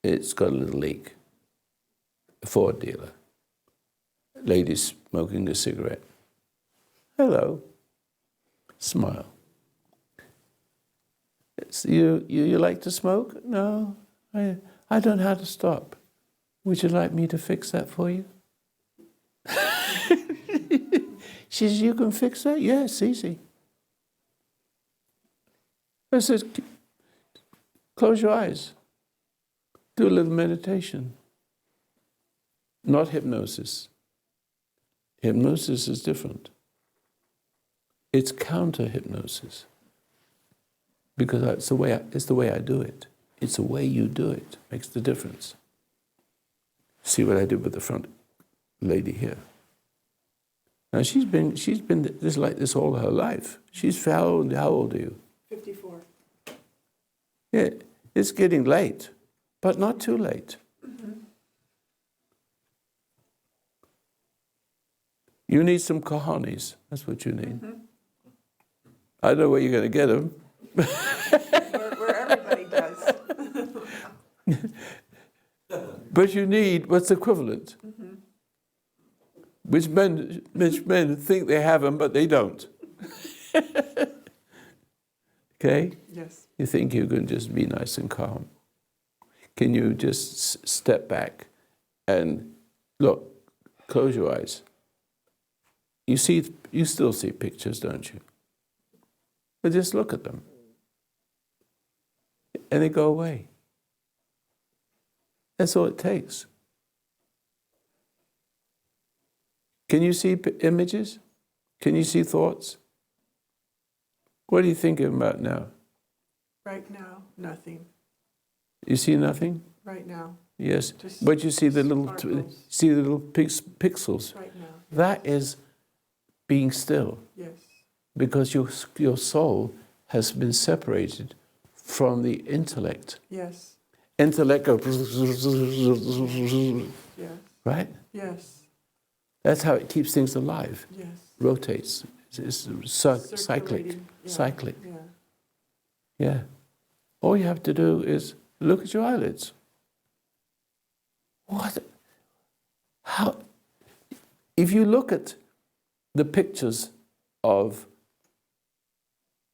It's got a little leak. A Ford dealer. Lady's smoking a cigarette. Hello. Smile. You like to smoke? No, I don't know how to stop. Would you like me to fix that for you? She says, you can fix that? Yes, easy. I said, close your eyes. Do a little meditation. Not hypnosis. Hypnosis is different. It's counter-hypnosis. Because it's the way I do it. It's the way you do it. Makes the difference. See what I did with the front lady here. Now she's been this like this all her life. She's how old are you? 54. Yeah, it's getting late, but not too late. You need some cojones. That's what you need. I don't know where you're going to get them. Where everybody does. But you need what's equivalent. Which men think they have them, but they don't. Okay? Yes. You think you can just be nice and calm. Can you just step back and look, close your eyes. You still see pictures, don't you? But just look at them. And they go away. That's all it takes. Can you see images? Can you see thoughts? What are you thinking about now? Right now, nothing. You see nothing? Right now, Yes. Just But you see the little sparkles. pixels. right now. That is being still, Yes. because your soul has been separated from the intellect. Yes. Intellect goes, Yes. right? Yes. That's how it keeps things alive. Yes. Rotates. It's cyclic. Circulating. Yeah. Cyclic. Yeah. Yeah. All you have to do is look at your eyelids. What? How? If you look at the pictures of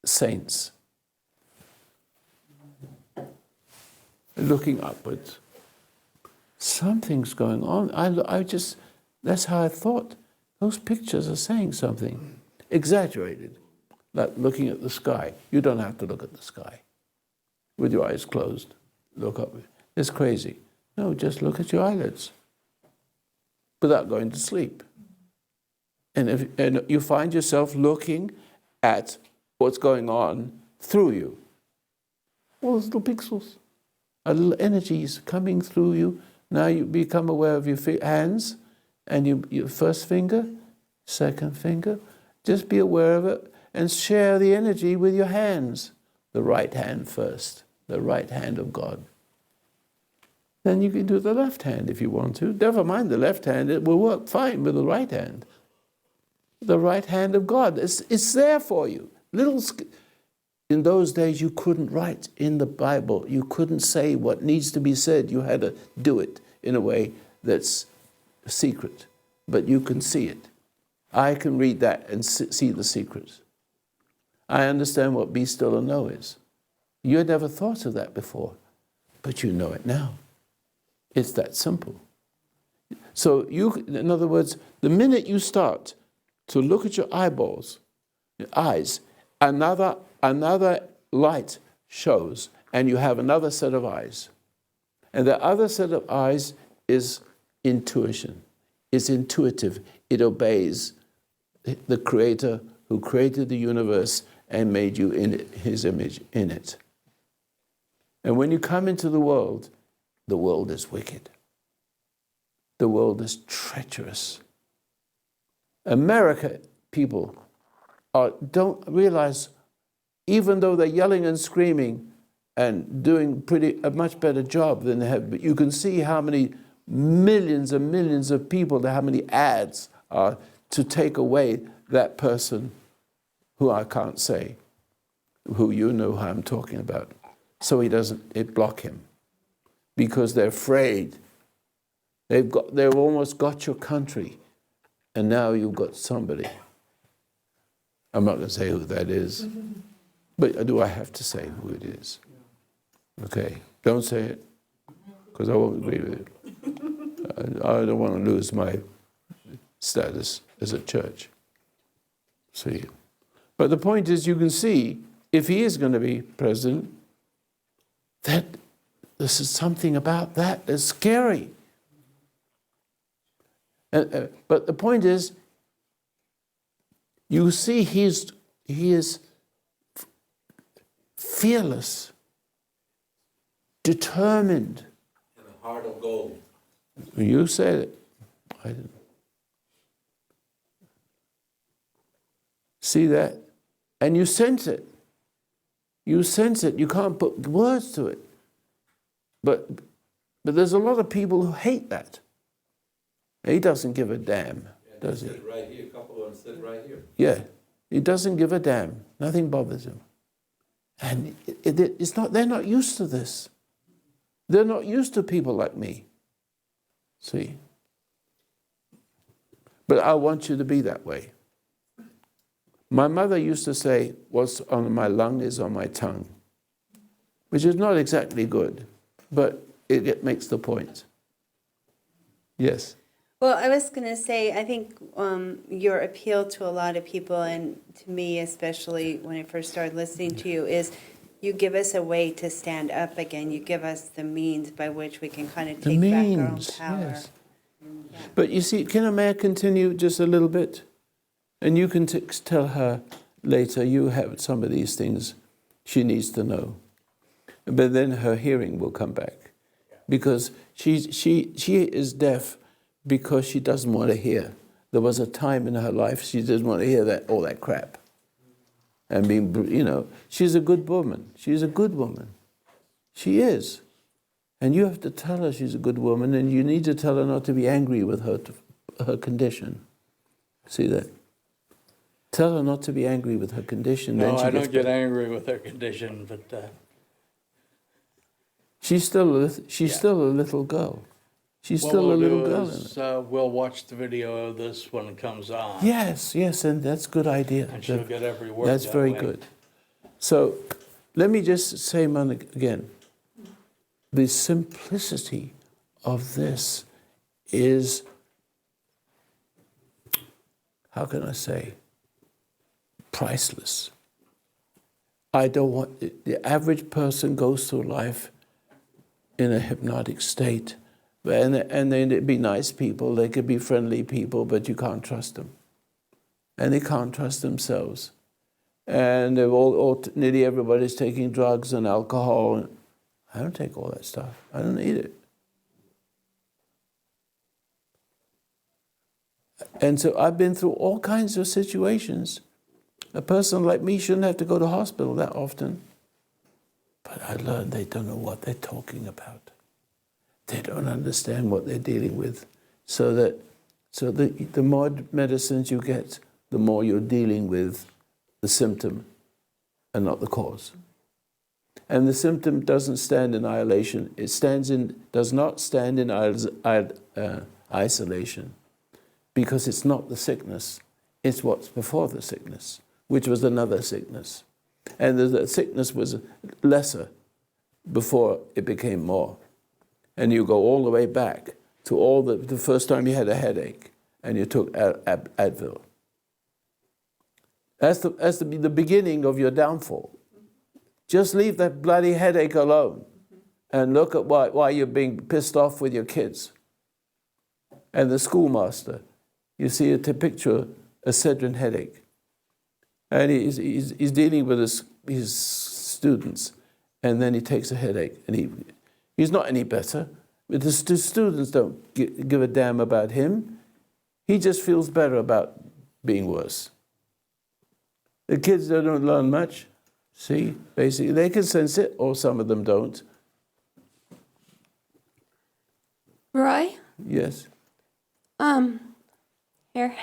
saints looking upwards, something's going on. That's how I thought. Those pictures are saying something. Exaggerated. Like looking at the sky. You don't have to look at the sky. With your eyes closed, look up. It's crazy. No, just look at your eyelids without going to sleep. And you find yourself looking at what's going on through you. All those little pixels. A little energy is coming through you. Now you become aware of your hands and your first finger, second finger. Just be aware of it and share the energy with your hands. The right hand first, the right hand of God. Then you can do the left hand if you want to. Never mind the left hand, it will work fine with the right hand. The right hand of God, it's there for you. In those days, you couldn't write in the Bible. You couldn't say what needs to be said. You had to do it in a way that's secret. But you can see it. I can read that and see the secrets. I understand what be still and know is. You had never thought of that before, but you know it now. It's that simple. So in other words, the minute you start to look at your eyeballs, your eyes, another light shows, and you have another set of eyes. And the other set of eyes is intuition. It's intuitive. It obeys the Creator who created the universe and made you in His image in it. And when you come into the world is wicked. The world is treacherous. America people don't realize, even though they're yelling and screaming and doing a much better job than they have, but you can see how many millions and millions of people, how many ads are to take away that person who I can't say, who you know who I'm talking about. So it block him. Because they're afraid. They've almost got your country, and now you've got somebody. I'm not going to say who that is, but do I have to say who it is? Okay, don't say it, because I won't agree with it. I don't want to lose my status as a church. See, but the point is, you can see, if he is going to be president, that this is something about that that's scary. But the point is, you see he is fearless, determined. And a heart of gold. You said it. I didn't. See that? And you sense it. You sense it. You can't put words to it. But there's a lot of people who hate that. He doesn't give a damn. And does he? Sit right here, a couple of them sit right here. Yeah. He doesn't give a damn. Nothing bothers him. And it's not, they're not used to this. They're not used to people like me. See? But I want you to be that way. My mother used to say, what's on my lung is on my tongue, which is not exactly good, but it makes the point. Yes. Well, I was going to say, I think your appeal to a lot of people, and to me especially when I first started listening to you, is you give us a way to stand up again. You give us the means by which we can kind of take back our own power. Yes. But you see, may I continue just a little bit? And you can tell her later, you have some of these things she needs to know. But then her hearing will come back. Because she is deaf because she doesn't want to hear. There was a time in her life she didn't want to hear all that crap. And she's a good woman. She's a good woman. She is. And you have to tell her she's a good woman, and you need to tell her not to be angry with her condition. See that? Tell her not to be angry with her condition. No, then she I gets don't get better. angry with her condition, but She's still a little girl. She's what still we'll a little do girl. is we'll watch the video of this when it comes on. Yes, and that's a good idea. And she'll get every word. That's that very way. good. So let me just say again, the simplicity of this is, how can I say, priceless. I don't want, the average person goes through life in a hypnotic state, and they'd be nice people, they could be friendly people, but you can't trust them. And they can't trust themselves. And they're nearly everybody's taking drugs and alcohol. I don't take all that stuff. I don't need it. And so I've been through all kinds of situations. A person like me shouldn't have to go to hospital that often. But I learned they don't know what they're talking about. They don't understand what they're dealing with. So the more medicines you get, the more you're dealing with the symptom and not the cause. And the symptom doesn't stand in isolation. It does not stand in isolation, because it's not the sickness. It's what's before the sickness, which was another sickness. And the sickness was lesser before it became more. And you go all the way back to the first time you had a headache and you took Advil. That's the beginning of your downfall. Just leave that bloody headache alone and look at why you're being pissed off with your kids. And the schoolmaster, you see a picture, a Cedrin headache. And he's dealing with his students, and then he takes a headache, and he's not any better. But the students don't give a damn about him. He just feels better about being worse. The kids, they don't learn much. See, basically, they can sense it, or some of them don't. Roy? Yes. Here.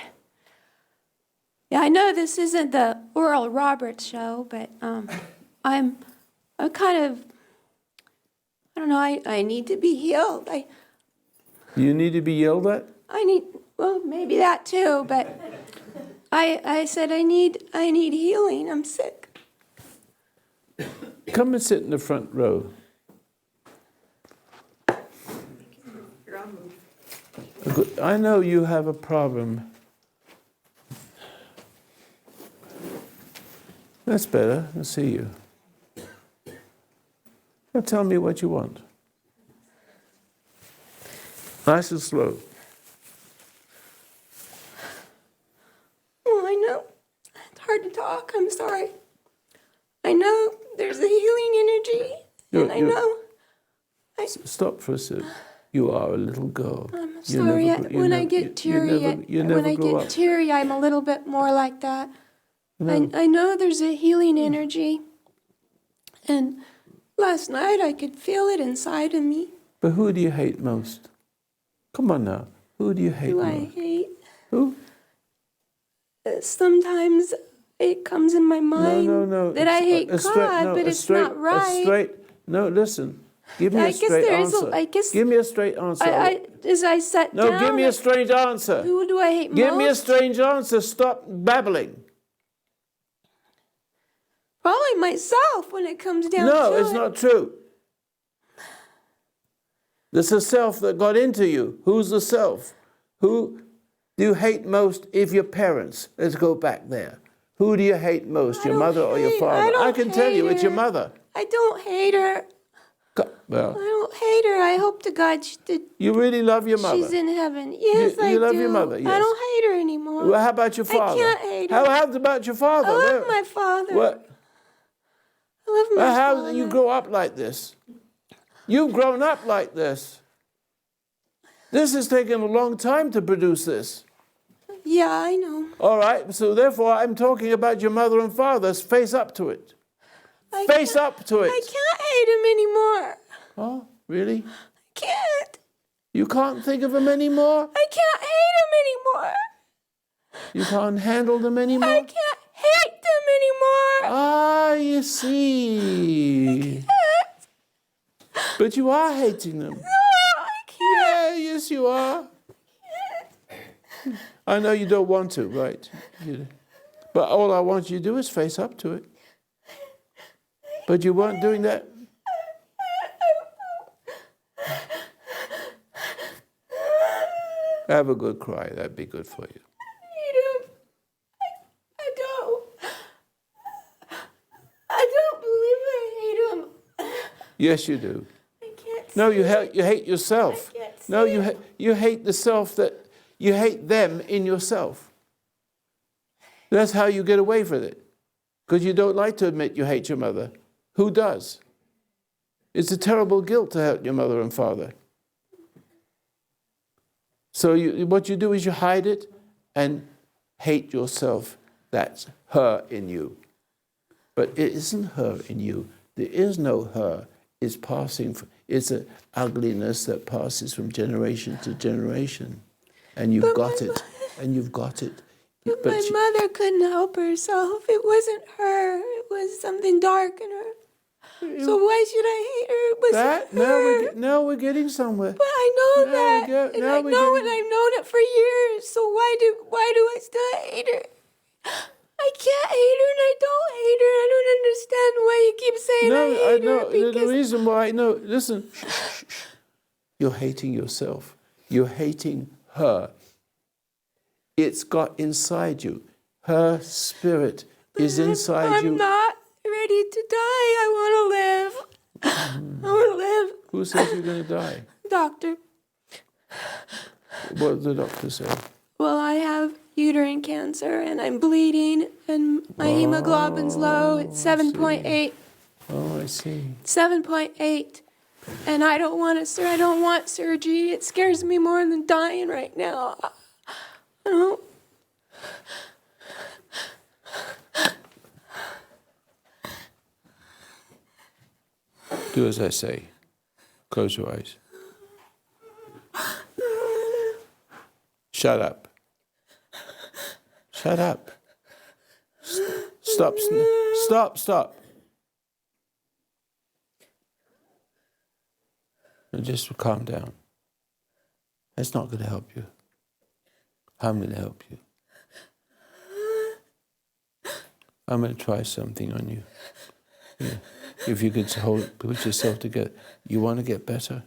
Yeah, I know this isn't the Oral Roberts show, but I'm kind of, I don't know, I need to be healed. You need to be yelled at? Well, maybe that too, but I said I need healing. I'm sick. Come and sit in the front row. You're on move. I know you have a problem. That's better. I'll see you. Now tell me what you want. Nice and slow. Well, I know it's hard to talk. I'm sorry. I know there's a healing energy, and I know. Stop for a sec. You are a little girl. I'm sorry. When I get teary, I'm a little bit more like that. No. I know there's a healing energy, and last night I could feel it inside of me. But who do you hate most? Come on now. Who do you hate Who most? I hate? Who? sometimes it comes in my mind No. that I hate God, but it's not right. No, listen. Give me I a guess straight there is answer. I guess Give me a straight answer. as I sat No, down. give me a straight answer. Who do I hate Give most? me a strange answer. Stop babbling. Probably myself when it comes down to it. No, it's not true. There's a self that got into you. Who's the self? Who do you hate most if your parents? Let's go back there. Who do you hate most, your mother or your father? I can tell you, it's your mother. I don't hate her. Well, I don't hate her. I hope to God you really love your mother. she's in heaven. Yes, I do. You love your mother, I yes. don't hate her anymore. Well, how about your father? I can't hate her. How about your father? I love my father. What? I love my How father. did you grow up like this? You've grown up like this. This has taken a long time to produce this. Yeah, I know. All right, so therefore I'm talking about your mother and father. Face up to it. Face up to it. I can't hate him anymore. Oh, really? I can't. You can't think of them anymore? I can't hate him anymore. You can't handle them anymore? I can't hate them anymore. Ah, you see. But you are hating them. No, I can't. Yeah, yes, you are. I know you don't want to, right? But all I want you to do is face up to it. But you weren't doing that. Have a good cry. That'd be good for you. I hate him. I don't believe I hate him. Yes, you do. I can't No, see you it. hate yourself. I can't see No, it. you hate the self that you hate them in yourself. That's how you get away with it, because you don't like to admit you hate your mother. Who does? It's a terrible guilt to hate your mother and father. So what you do is you hide it and hate yourself. That's her in you. But it isn't her in you. There is no her. It's passing. It's an ugliness that passes from generation to generation. And you've got it. And you've got it. But my mother couldn't help herself. It wasn't her. It was something dark in her. So why should I hate her? It was her. Now we're getting somewhere. But I know Now that. we get- And now I we know get- it. I've known it for years. So why do I still hate her? I can't hate her and I don't hate her. I don't understand why you keep saying I hate her. The Because reason why, no, listen. Shh. You're hating yourself. You're hating her. It's got inside you. Her spirit is inside you. I'm not ready to die. I want to live. I want to live. Who says you're going to die? Doctor. What did the doctor say? Well, I have uterine cancer and I'm bleeding and my hemoglobin's low. It's 7.8. Oh, I see. 7.8. And I don't want surgery. It scares me more than dying right now. I don't. Do as I say. Close your eyes. Shut up. Shut up. Stop. And just calm down. That's not going to help you. I'm going to help you. I'm going to try something on you. Yeah. If you could put yourself together. You want to get better?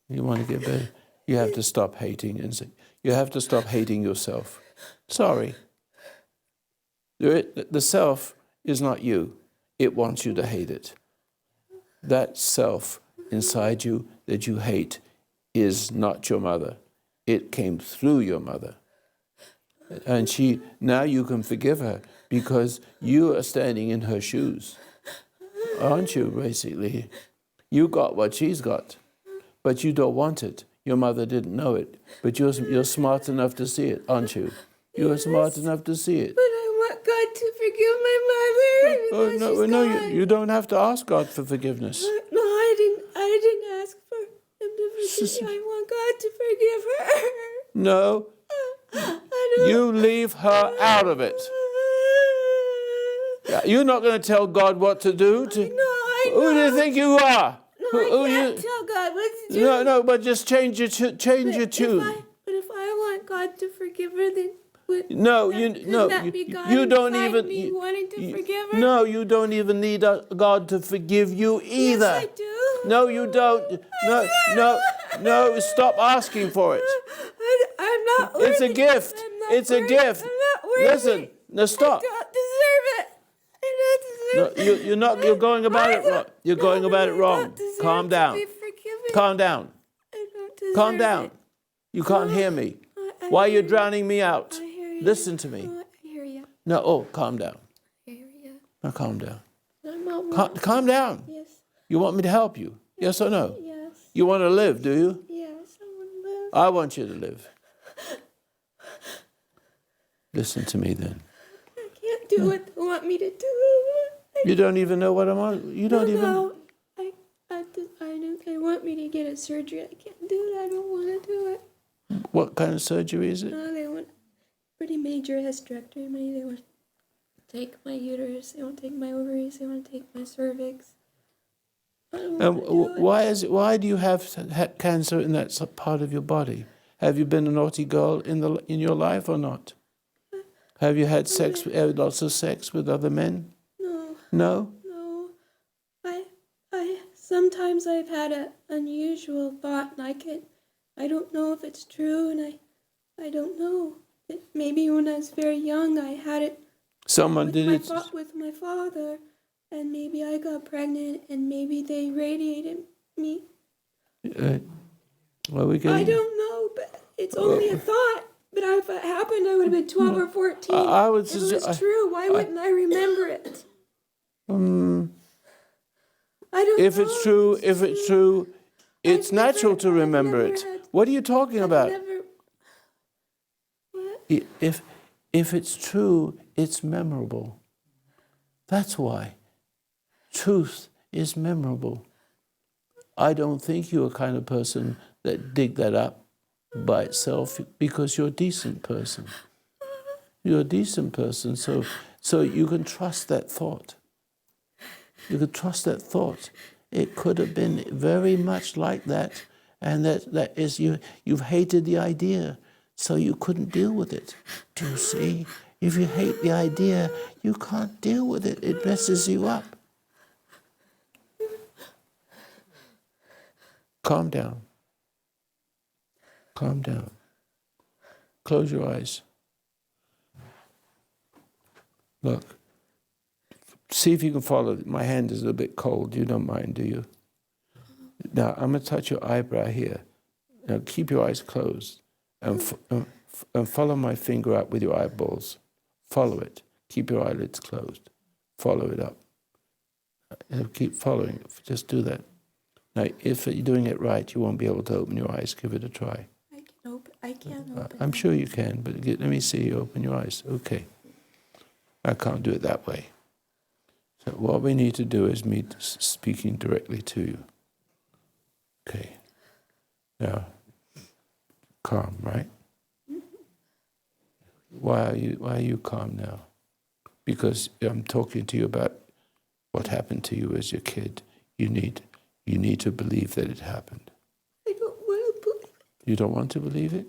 You want to get better? You have to stop hating you have to stop hating yourself. Sorry. The self is not you. It wants you to hate it. That self inside you that you hate is not your mother. It came through your mother. And now you can forgive her because you are standing in her shoes. Aren't you, basically? You got what she's got, but you don't want it. Your mother didn't know it, but you're smart enough to see it, aren't you? You're smart enough to see it. But I want God to forgive my mother. Even though she's gone. You don't have to ask God for forgiveness. No, I didn't ask for him to forgive me. I want God to forgive her. No. I You leave her out of it. You're not going to tell God what to do. I know. Who do you think you are? No, I can't tell God what to do. No, but just change your tune. But if I want God to forgive her, then No, you don't even. me wanting to forgive her? No, you don't even need God to forgive you either. Yes, I do. No, you don't. No. Stop asking for it. I'm not worthy. It's a gift. I'm not It's a worthy. gift. I'm not worthy. Listen. Now stop. I don't deserve it. I don't deserve it. You're not. You're going about it wrong. You're going about it wrong. Calm down. Calm down. I don't deserve Calm down. it. You can't hear me. I Why are you hear drowning me out? I hear you. Listen to me. Oh, I hear you. No. Oh, calm down. I hear you. Now calm down. I'm not Calm down. Yes. You want me to help you? Yes or no? Yes. You want to live, do you? Yes. I want to live. I want you to live. Listen to me then. I can't do what they want me to do. You don't even know what I'm on. You don't even. No. I know they want me to get a surgery. I can't do it. I don't want to do it. What kind of surgery is it? No, they want pretty major hysterectomy. They want to take my uterus. They want to take my ovaries. They want to take my cervix. I don't want to do it. Why do you have cancer in that part of your body? Have you been a naughty girl in your life or not? Have you had lots of sex with other men? No. No. No. I sometimes I've had an unusual thought, and I don't know if it's true, and I don't know. Maybe when I was very young, I had it. Someone did it. With my father, and maybe I got pregnant, and maybe they radiated me. Well, we can. I don't know, but it's only a thought. But if it happened, I would have been 12 or 14. I would if it was suggest. true, why wouldn't I remember it? I don't If know. it's true, it's natural to remember never it. had- What are you talking about? What? If it's true, it's memorable. That's why. Truth is memorable. I don't think you're a kind of person that dig that up by itself because you're a decent person. You're a decent person, so you can trust that thought. You can trust that thought. It could have been very much like that, and that is you've hated the idea, so you couldn't deal with it. Do you see? If you hate the idea, you can't deal with it. It messes you up. Calm down. Calm down. Close your eyes. Look. See if you can follow. My hand is a little bit cold. You don't mind, do you? Now, I'm going to touch your eyebrow here. Now, keep your eyes closed and follow my finger up with your eyeballs. Follow it. Keep your eyelids closed. Follow it up. Keep following it. Just do that. Now, if you're doing it right, you won't be able to open your eyes. Give it a try. I can't open I'm sure you can, but let me see you open your eyes. Okay. I can't do it that way. So what we need to do is me speaking directly to you. Okay. Now, calm, right? Why are you calm now? Because I'm talking to you about what happened to you as a kid. You need to believe that it happened. I don't want to believe it. You don't want to believe it?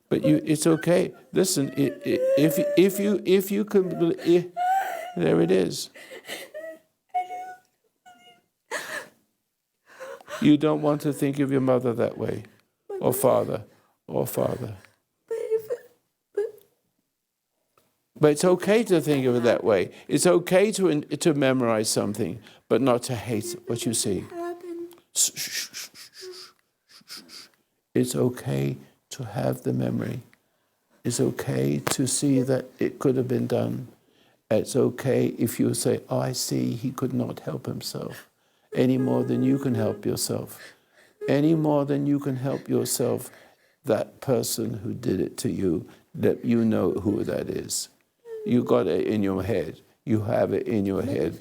But it's okay. Listen, if you can believe, there it is. You don't want to think of your mother that way, or father. But it's okay to think of it that way. It's okay to memorize something, but not to hate what you see. It's okay to have the memory. It's okay to see that it could have been done. It's okay if you say, oh, I see, he could not help himself any more than you can help yourself. Any more than you can help yourself, that person who did it to you, that you know who that is. You got it in your head. You have it in your head.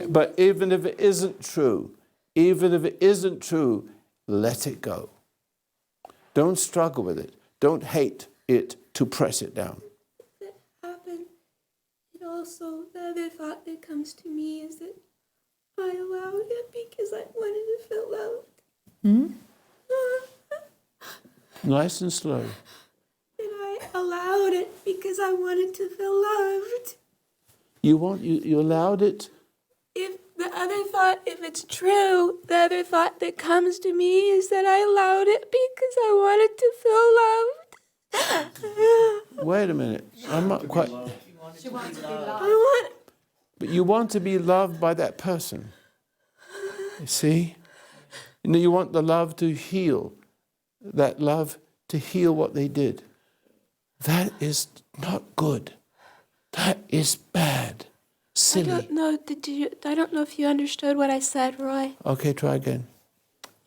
But even if it isn't true, let it go. Don't struggle with it. Don't hate it to press it down. That happened. And also, the other thought that comes to me is that I allowed it because I wanted to feel loved. Nice and slow. And I allowed it because I wanted to feel loved. You allowed it. If the other thought, if it's true, the other thought that comes to me is that I allowed it because I wanted to feel loved. Wait a minute. I'm not quite. I want. But you want to be loved by that person. You see? You want the love to heal. That love to heal what they did. That is not good. That is bad. Silly. I don't know. I don't know if you understood what I said, Roy. Okay, try again.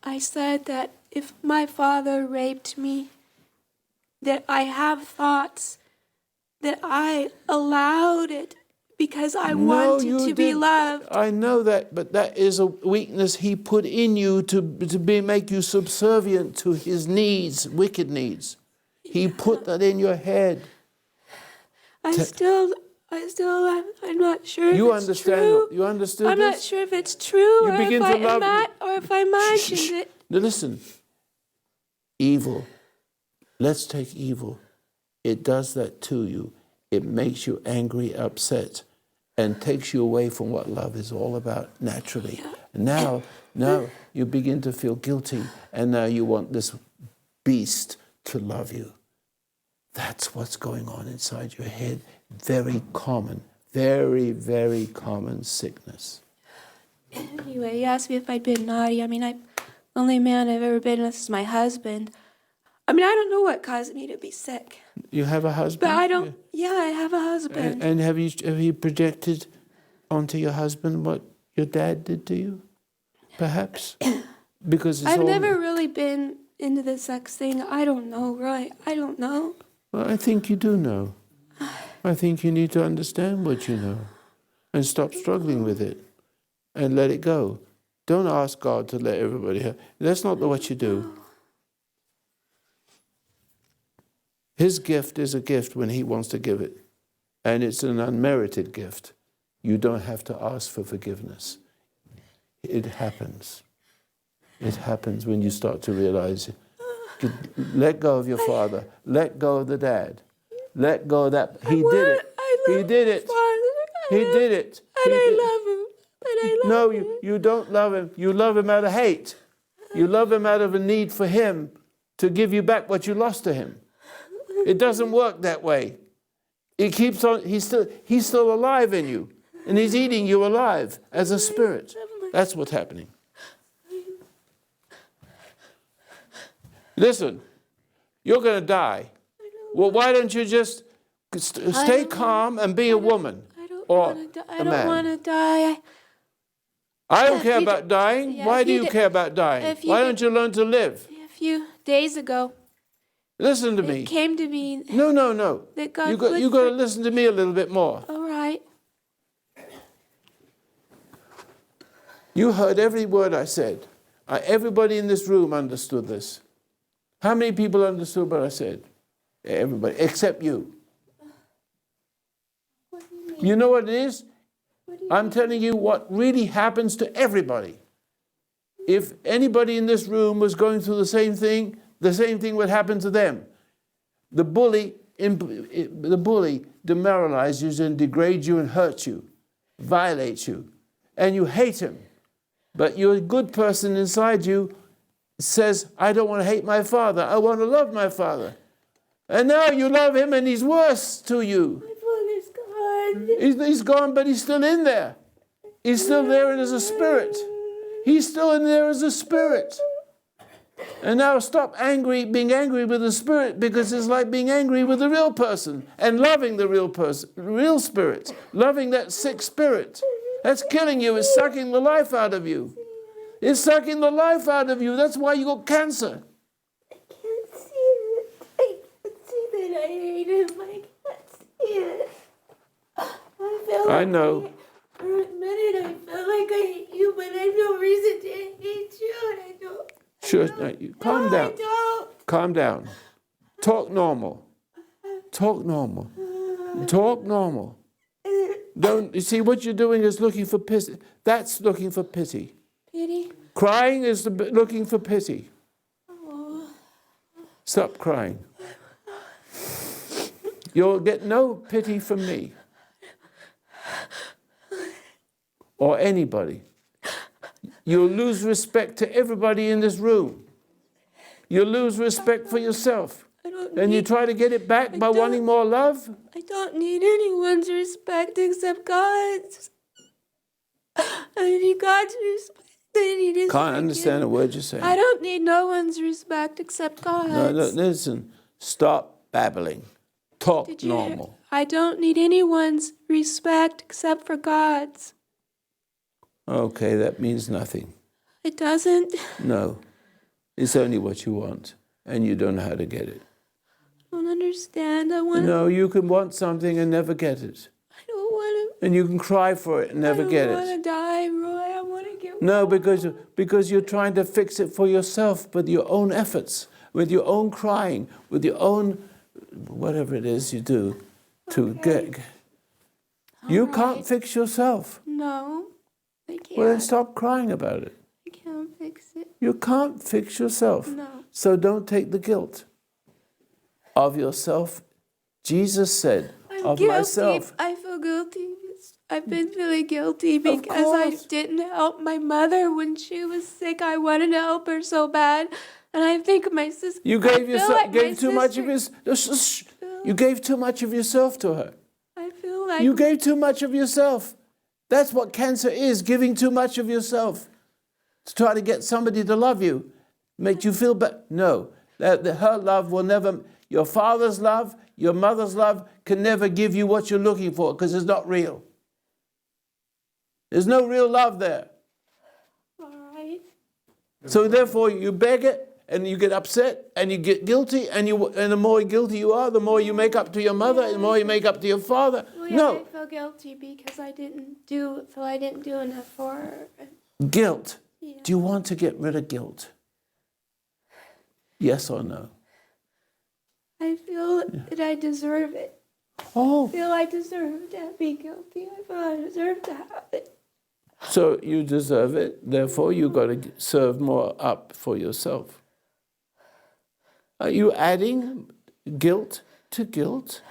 I said that if my father raped me, that I have thoughts that I allowed it because I wanted to be didn't. loved. I know that, but that is a weakness he put in you to make you subservient to his needs, wicked needs. He put that in your head. I'm not sure if You it's understand? true. You understood I'm this? not sure if it's true You begin to love or if I imagined it. Now listen. Evil. Let's take evil. It does that to you. It makes you angry, upset, and takes you away from what love is all about naturally. And now you begin to feel guilty, and now you want this beast to love you. That's what's going on inside your head. Very common, very, very common sickness. Anyway, he asked me if I'd been naughty. I mean, the only man I've ever been with is my husband. I mean, I don't know what caused me to be sick. You have a husband? But I don't, yeah, I have a husband. And have you projected onto your husband what your dad did to you? Perhaps? Because I've never really been into the sex thing. I don't know, Roy. I don't know. Well, I think you do know. I think you need to understand what you know and stop struggling with it and let it go. Don't ask God to let everybody have. That's not what you do. His gift is a gift when he wants to give it. And it's an unmerited gift. You don't have to ask for forgiveness. It happens. It happens when you start to realize it. Let go of your father. Let go of the dad. Let go of that. He did it. He did it. He did it. And I love him. And I love him. No, you don't love him. You love him out of hate. You love him out of a need for him to give you back what you lost to him. It doesn't work that way. It keeps on. He's still alive in you, and he's eating you alive as a spirit. That's what's happening. Listen, you're going to die. Well, why don't you just stay calm and be a woman or a man? I don't want to die. I don't care about dying. Yeah, Why do you care about dying? Why don't you learn to live? A few days ago, Listen to me. it came to me. No. That God You got to listen to me a little bit more. All right. You heard every word I said. Everybody in this room understood this. How many people understood what I said? Everybody, except you. What do you mean? You know what it is? I'm telling you what really happens to everybody. If anybody in this room was going through the same thing would happen to them. The bully demoralizes you and degrades you and hurts you, violates you, and you hate him. But you're a good person inside you says, I don't want to hate my father. I want to love my father. And now you love him and he's worse to you. My father's gone. He's gone, but he's still in there. He's still there as a spirit. He's still in there as a spirit. And now stop being angry with the spirit, because it's like being angry with the real person and loving the real person, real spirit, loving that sick spirit. That's killing you. It's sucking the life out of you. It's sucking the life out of you. That's why you got cancer. I can't see it. I can't see that I hate him. I can't see it. I know. For a minute, I felt like I hate you, but I have no reason to hate you, and I don't. Sure, calm down. I don't. Calm down. Talk normal. Talk normal. Talk normal. Don't, you see, what you're doing is looking for pity. That's looking for pity. Pity? Crying is looking for pity. Stop crying. You'll get no pity from me or anybody. You'll lose respect to everybody in this room. You'll lose respect for yourself. And you try to get it back by wanting more love? I don't need anyone's respect except God's. I need God's respect. I need His Can't understand a word you're saying. I don't need no one's respect except God's. No, listen. Stop babbling. Talk Did you hear? normal. I don't need anyone's respect except for God's. Okay, that means nothing. It doesn't. No. It's only what you want, and you don't know how to get it. I don't understand. I want to. No, you can want something and never get it. I don't want to. And you can cry for it and never get I don't want it. to die, Roy. I want to get No, well. because you're trying to fix it for yourself with your own efforts, with your own crying, with your own whatever it is you do to get. You can't fix yourself. No, I can't. Well, then stop crying about it. I can't fix it. You can't fix yourself. No. So don't take the guilt of yourself. Jesus said, I'm of guilty. myself. I feel guilty. I've been feeling guilty because I course. didn't help my mother when she was sick. I wanted to help her so bad, and I think my sister. You I gave feel yourself, like gave my too much of sister- you gave too much of yourself to her. I feel like You gave too much of yourself. That's what cancer is, giving too much of yourself. To try to get somebody to love you, make you feel better. No, her love will never, your father's love, your mother's love can never give you what you're looking for because it's not real. There's no real love there. all right. So therefore you beg it and you get upset and you get guilty and the more guilty you are, the more you make up to your mother and the more you make up to your father. Well, yeah, No, I feel guilty because I didn't do enough for her. guilt. Yeah. Do you want to get rid of guilt? Yes or no? I feel that I deserve it. Oh, I feel I deserve to be guilty. I feel I deserve to have it. so you deserve it. Therefore, you've got to serve more up for yourself. Are you adding guilt to guilt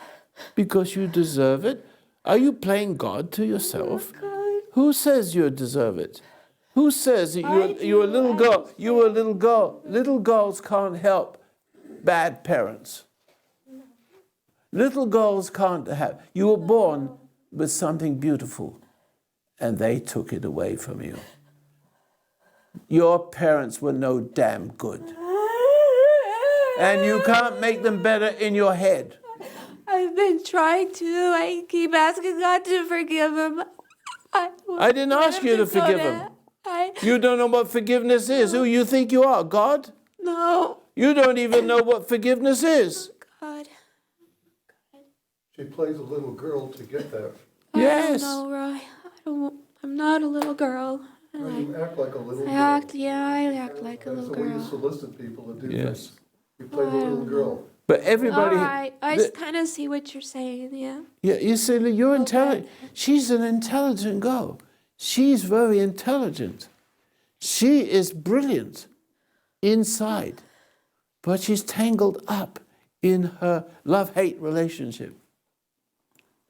because you deserve it? Are you playing God to yourself? God. Who says you deserve it? Who says that you're a little girl? You were a little girl. Little girls can't help bad parents. Little girls can't have. You were born with something beautiful, and they took it away from you. Your parents were no damn good. And you can't make them better in your head. I've been trying to. I keep asking God to forgive him. I didn't ask you to forgive him. You don't know what forgiveness is. Who you think you are, God? No. You don't even know what forgiveness is. God. She plays a little girl to get that. Yes. I don't know, Roy. I'm not a little girl. You act like a little girl. I act like a That's little the way you girl. solicit people to do Yes. things. You play the little girl. But everybody. All right. I kind of see what you're saying, yeah. Yeah, you see, you're intelligent. She's an intelligent girl. She's very intelligent. She is brilliant inside, but she's tangled up in her love-hate relationship.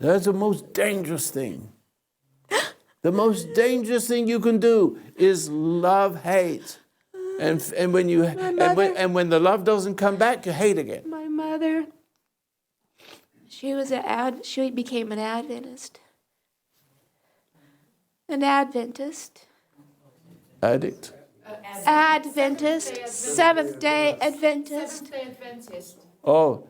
That's the most dangerous thing. The most dangerous thing you can do is love-hate. And when you and when the love doesn't come back, you hate again. My mother, she became an Adventist. An Adventist. Addict. Adventist. Seventh-day Adventist. Seventh-day Adventist. Oh,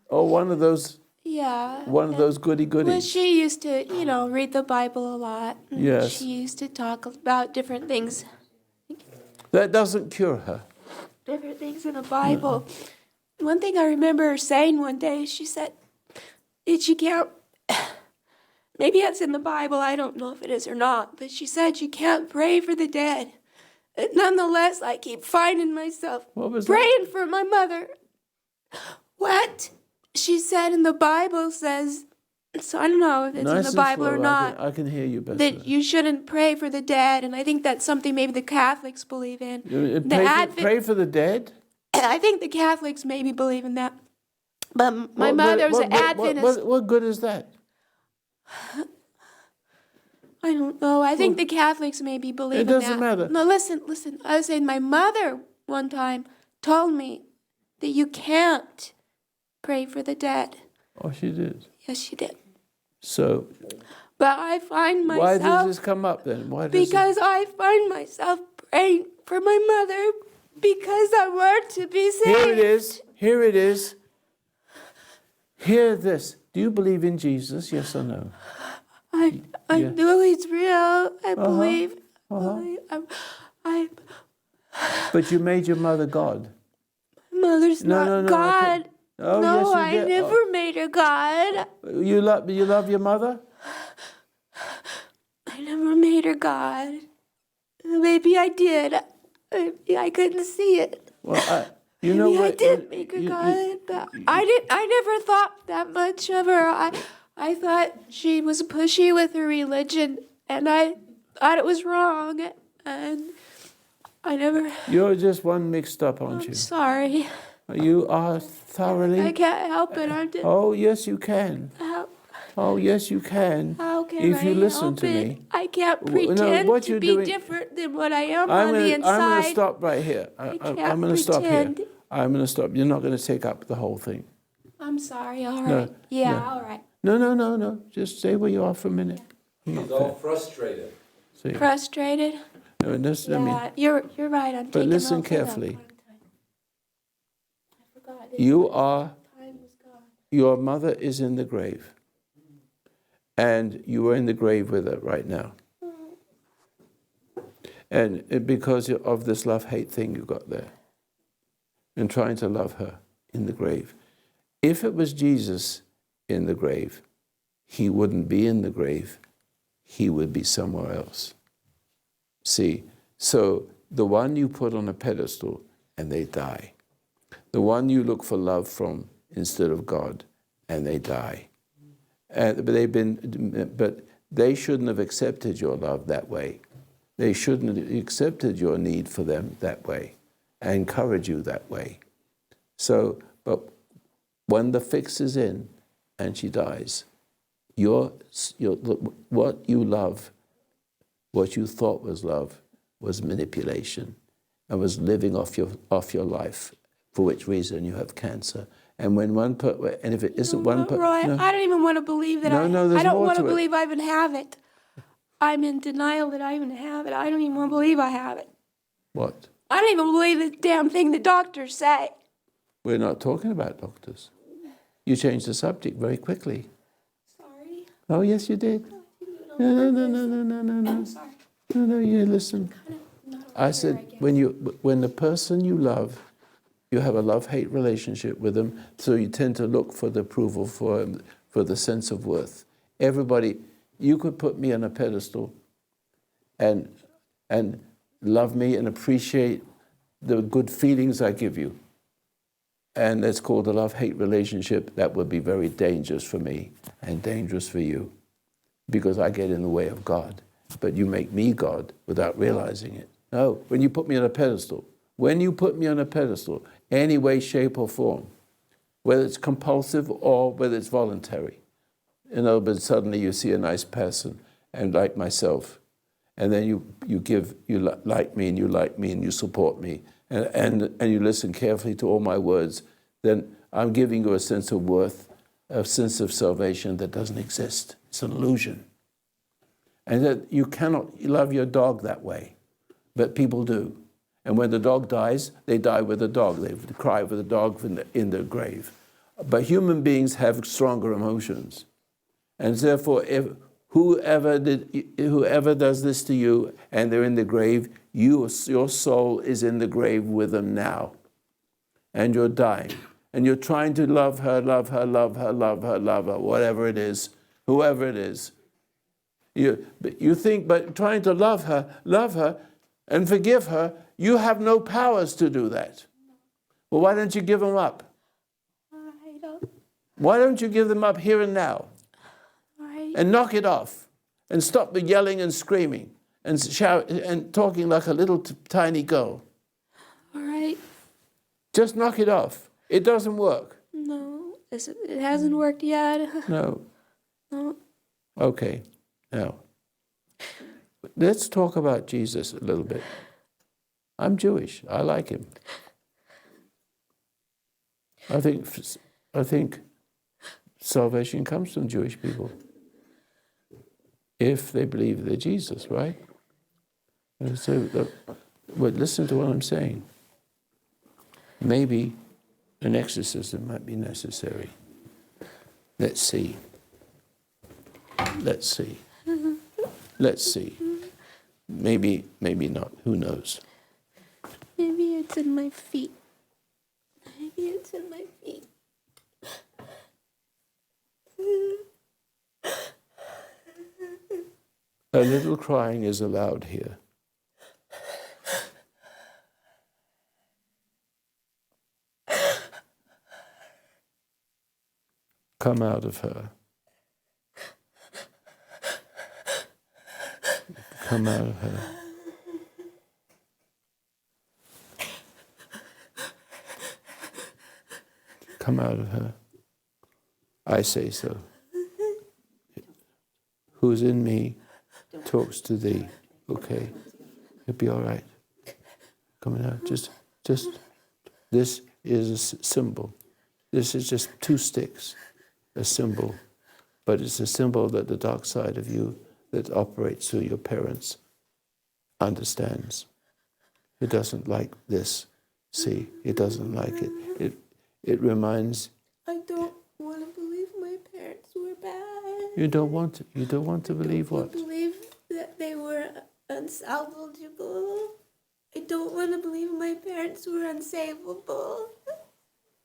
one of those Yeah. goody Well, goodies. she used to, read the Bible a lot. And Yes. She used to talk about different things That doesn't cure her. in the Bible. One thing I remember her saying one day, she said, she can't, maybe it's in the Bible, I don't know if it is or not, but she said you can't pray for the dead. Nonetheless, I keep finding myself What was that? praying for my mother. what she said in the Bible says, so I don't know if it's in the Bible or not, I can hear you better. that you shouldn't pray for the dead, and I think that's something maybe the Catholics believe in. Pray for the dead? I think the Catholics maybe believe in that. But my mother was an Adventist. What good is that? I don't know. I think the Catholics maybe believe in that. It doesn't matter. No, listen. I was saying my mother one time told me that you can't pray for the dead. Oh, she did. Yes, she did. So, But I find myself... why does this come up then? Because I find myself praying for my mother because I want to be saved. Here it is. Here it is. Hear this. Do you believe in Jesus? Yes or no? I Yeah. know he's real. I believe. I But you made your mother God. mother's not No, God. Oh, No, yes, you I did. never made her God. You love your mother? I never made her God. Maybe I did. Maybe I couldn't see it. Well, you know Maybe I what? did make her God, but I never thought that much of her. I thought she was pushy with her religion, and I thought it was wrong, and I never. You're just one mixed up, aren't I'm you? sorry. You are thoroughly. I can't help it. I'm just. Oh, yes, you can. Oh, yes, you can. How can If I you listen help to it? me. I can't No, pretend what to you're be doing- different than what I am I'm on the going inside. to stop right here. can't I'm going to stop here. pretend. I'm going to stop. You're not going to take up the whole thing. I'm sorry. All No, right. Yeah. no. All right. No. Just stay where you are for a minute. He's all frustrated. See. Frustrated. No, I mean, You're right. I'm but taking listen notes. Hold on. carefully. I forgot. Time was gone. Your mother is in the grave. And you are in the grave with her right now. And because of this love-hate thing you got there. And trying to love her in the grave. If it was Jesus in the grave, he wouldn't be in the grave. He would be somewhere else. See, so the one you put on a pedestal and they die. The one you look for love from instead of God and they die. But they shouldn't have accepted your love that way. They shouldn't have accepted your need for them that way and encourage you that way. So, but when the fix is in and she dies, what you love, what you thought was love, was manipulation and was living off your life, for which reason you have cancer. And when and if it isn't one person, Roy, I don't even want to believe that No, there's I don't more want to to it. believe I even have it. I'm in denial that I even have it. I don't even want to believe I have it. What? I don't even believe the damn thing the doctors say. We're not talking about doctors. You changed the subject very quickly. Sorry. Oh, yes, you did. No. I'm sorry. No, you listen. I said, I guess. when the person you love, you have a love-hate relationship with them, so you tend to look for the approval, for the sense of worth. Everybody, you could put me on a pedestal and love me and appreciate the good feelings I give you. And that's called a love-hate relationship. That would be very dangerous for me and dangerous for you because I get in the way of God. But you make me God without realizing it. No, when you put me on a pedestal, any way, shape, or form, whether it's compulsive or whether it's voluntary. In other words, suddenly you see a nice person, and like myself, and then you like me and you support me, and you listen carefully to all my words, then I'm giving you a sense of worth, a sense of salvation that doesn't exist. It's an illusion. And that you cannot love your dog that way, but people do. And when the dog dies, they die with the dog. They cry with the dog in their grave. But human beings have stronger emotions. And therefore, if whoever does this to you and they're in the grave, your soul is in the grave with them now. And you're dying. And you're trying to love her, whatever it is, whoever it is. You think, but trying to love her and forgive her, you have no powers to do that. Well, why don't you give them up? Why don't you give them up here and now? All right. And knock it off. And stop the yelling and screaming and shout and talking like a little tiny girl. All right. Just knock it off. It doesn't work. No, it hasn't worked yet. No. No. Okay. Now, let's talk about Jesus a little bit. I'm Jewish. I like him. I think salvation comes from Jewish people. If they believe they're Jesus, right? And so, but listen to what I'm saying. Maybe an exorcism might be necessary. Let's see. Let's see. Let's see. Maybe not. Who knows? Maybe it's in my feet. Maybe it's in my feet. A little crying is allowed here. Come out of her. Come out of her. Come out of her. I say so. Who's in me talks to thee. Okay. It'll be all right. Coming out. Just this is a symbol. This is just two sticks. A symbol. But it's a symbol that the dark side of you that operates through your parents understands. It doesn't like this. See, it doesn't like it. It reminds. I don't want to believe my parents were bad. You don't want to believe what? I don't believe that they were unsalvageable. I don't want to believe my parents were unsavable.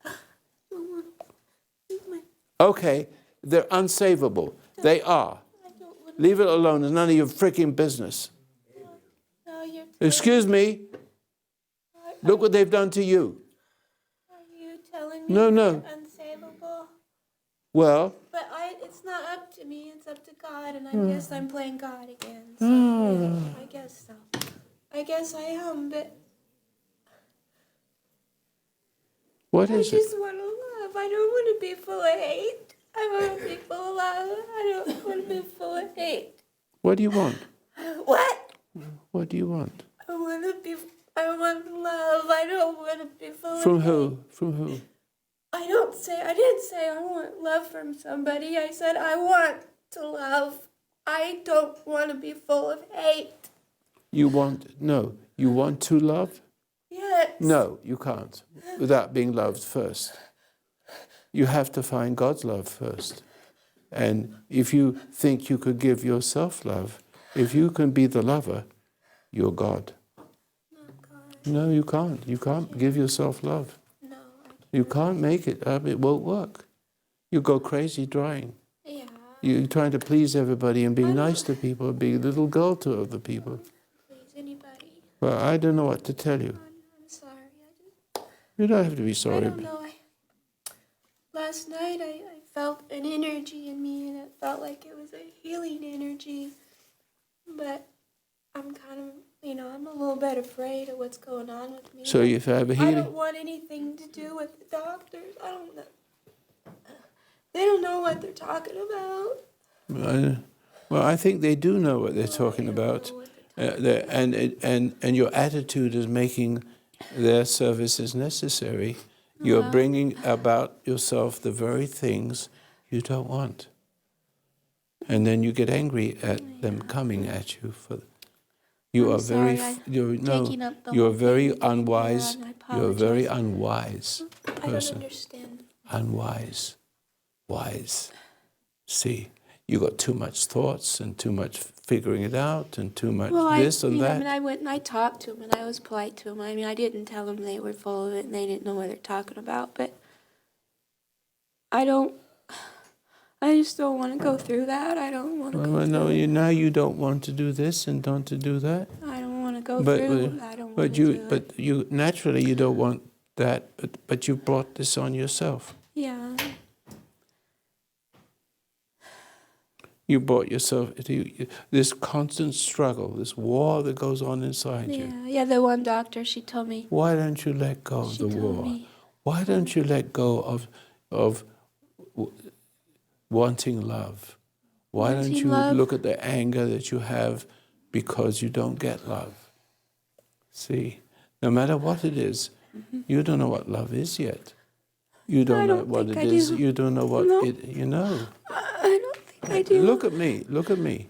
I don't want to believe my... Okay, they're unsavable. They are. I don't want to... Leave it alone. It's none of your freaking business. No, you're... Excuse me. Look what they've done to you. Are you telling me No. they're unsavable? Well, But it's not up to me, it's up to God, and I guess I'm playing God again. So I guess so. I guess I am, but what I is it? just want to love. I don't want to be full of hate. I want to be full of love. I don't want to be full of hate. What do you want? What? What do you want? I want love. I don't want to be full of From hate. who? From who? I didn't say I want love from somebody. I said I want to love. I don't want to be full of hate. You want to love? Yes. No, you can't. Without being loved first. You have to find God's love first. And if you think you could give yourself love, if you can be the lover, you're God. No, you can't. You can't give yourself love. No. You can't make it. It won't work. You go crazy trying. Yeah. You're trying to please everybody and being nice to people, being a little girl to other people. Please anybody. Well, I don't know what to tell you. I'm sorry. You don't have to be I sorry. don't know. Last night I felt an energy in me, and it felt like it was a healing energy. But I'm kind of, I'm a little bit afraid of what's going on with me. So if I have a I healing, don't want anything to do with the doctors. I don't know. They don't know what they're talking about. well, I think they do know what they're talking about, and your attitude is making their services necessary. You're bringing about yourself the very things you don't want, and then you get angry at them coming at you for. You are very. You're very unwise. You're a very unwise person. I don't understand. Unwise. Wise. See, you got too much thoughts and too much figuring it out and too much this and that. I went and I talked to them and I was polite to them. I didn't tell them they were full of it and they didn't know what they're talking about. But I just don't want to go through that. I don't want to go through Now you don't want to do this and don't to do that. I don't want to go through. I don't want to do it. But you naturally you don't want that. But you brought this on yourself. Yeah. You brought yourself to this constant struggle, this war that goes on inside you. Yeah, the one doctor, she told me. Why don't you let go of She the told war? me. Why don't you let go of wanting love? Why don't Wanting you love. look at the anger that you have because you don't get love? See, no matter what it is, you don't know what love is yet. You don't know don't what think it I is. do. You don't know what No. you know. I don't think I do. Look at me. Look at me.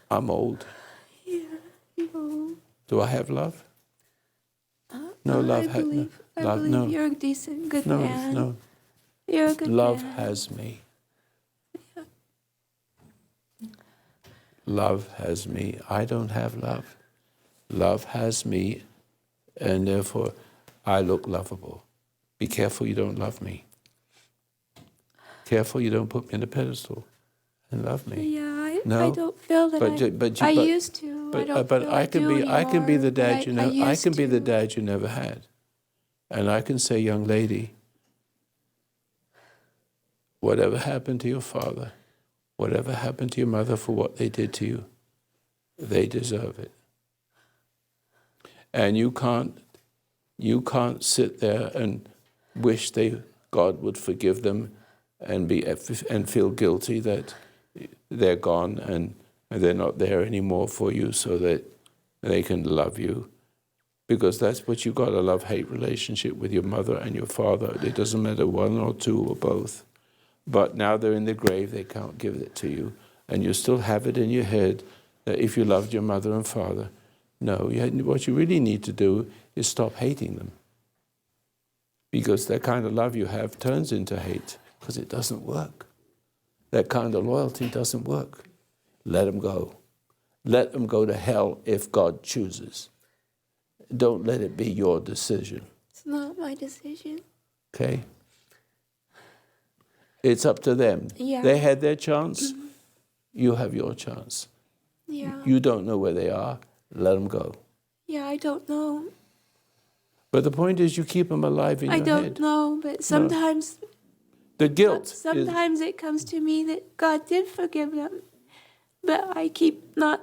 I'm old. Yeah, no. Do I have love? No, love. I believe No, you're a decent, good no, man. no. You're a good Love man. has me. Love has me. I don't have love. Love has me, and therefore I look lovable. Be careful you don't love me. Careful you don't put me on a pedestal and love me. Yeah, I No, don't feel that I used to. I don't but feel I I can do be anymore, the but dad you know. I used can be the to. dad you never had, and I can say, young lady, whatever happened to your father, whatever happened to your mother for what they did to you, they deserve it. And you can't sit there and wish God would forgive them and feel guilty that they're gone and they're not there anymore for you so that they can love you. Because that's what you got, a love-hate relationship with your mother and your father. It doesn't matter one or two or both. But now they're in the grave, they can't give it to you. And you still have it in your head that if you loved your mother and father, no, what you really need to do is stop hating them. Because that kind of love you have turns into hate, because it doesn't work. That kind of loyalty doesn't work. Let them go. Let them go to hell if God chooses. Don't let it be your decision. It's not my decision. Okay? It's up to them. Yeah. They had their chance. You have your chance. Yeah. You don't know where they are. Let them go. Yeah, I don't know. But the point is, you keep them alive in I your don't head. know, but sometimes The guilt is... sometimes it comes to me that God did forgive them. But I keep not,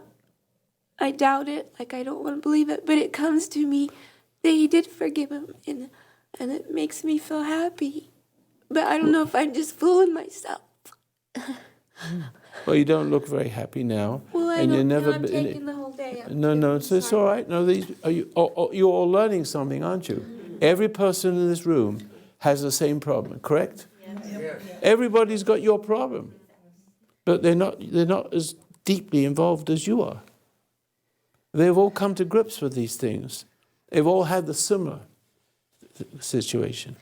I doubt it, like I don't want to believe it, but it comes to me that He did forgive them, and it makes me feel happy. But I don't know if I'm just fooling myself. Well, you don't look very happy now. Well, I and don't you're never know, I'm been- taking the whole day. No, it's all right. No, you're all learning something, aren't you? Every person in this room has the same problem, correct? Yes. Everybody's got your problem, but they're not as deeply involved as you are. They've all come to grips with these things. They've all had the similar situation.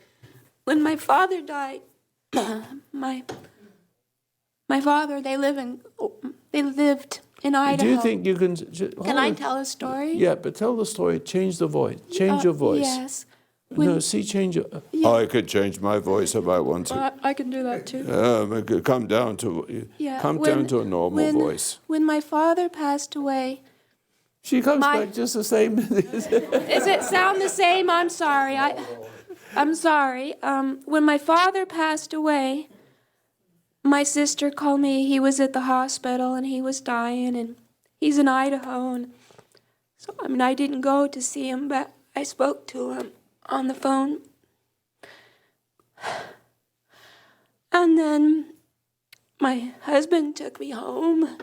When my father died, my father, they lived in Idaho. Do you think you can... Can I tell a story? Yeah, but tell the story. Change the voice. Change your voice. Yes. Change your... Yeah. I could change my voice if I want to. I can do that too. Come down to Yeah, down to a normal voice. When my father passed away, She comes back just the same. does it sound the same? I'm sorry. I'm sorry. When my father passed away, my sister called me. He was at the hospital and he was dying, and he's in Idaho. And so, I didn't go to see him, but I spoke to him on the phone. And then my husband took me home,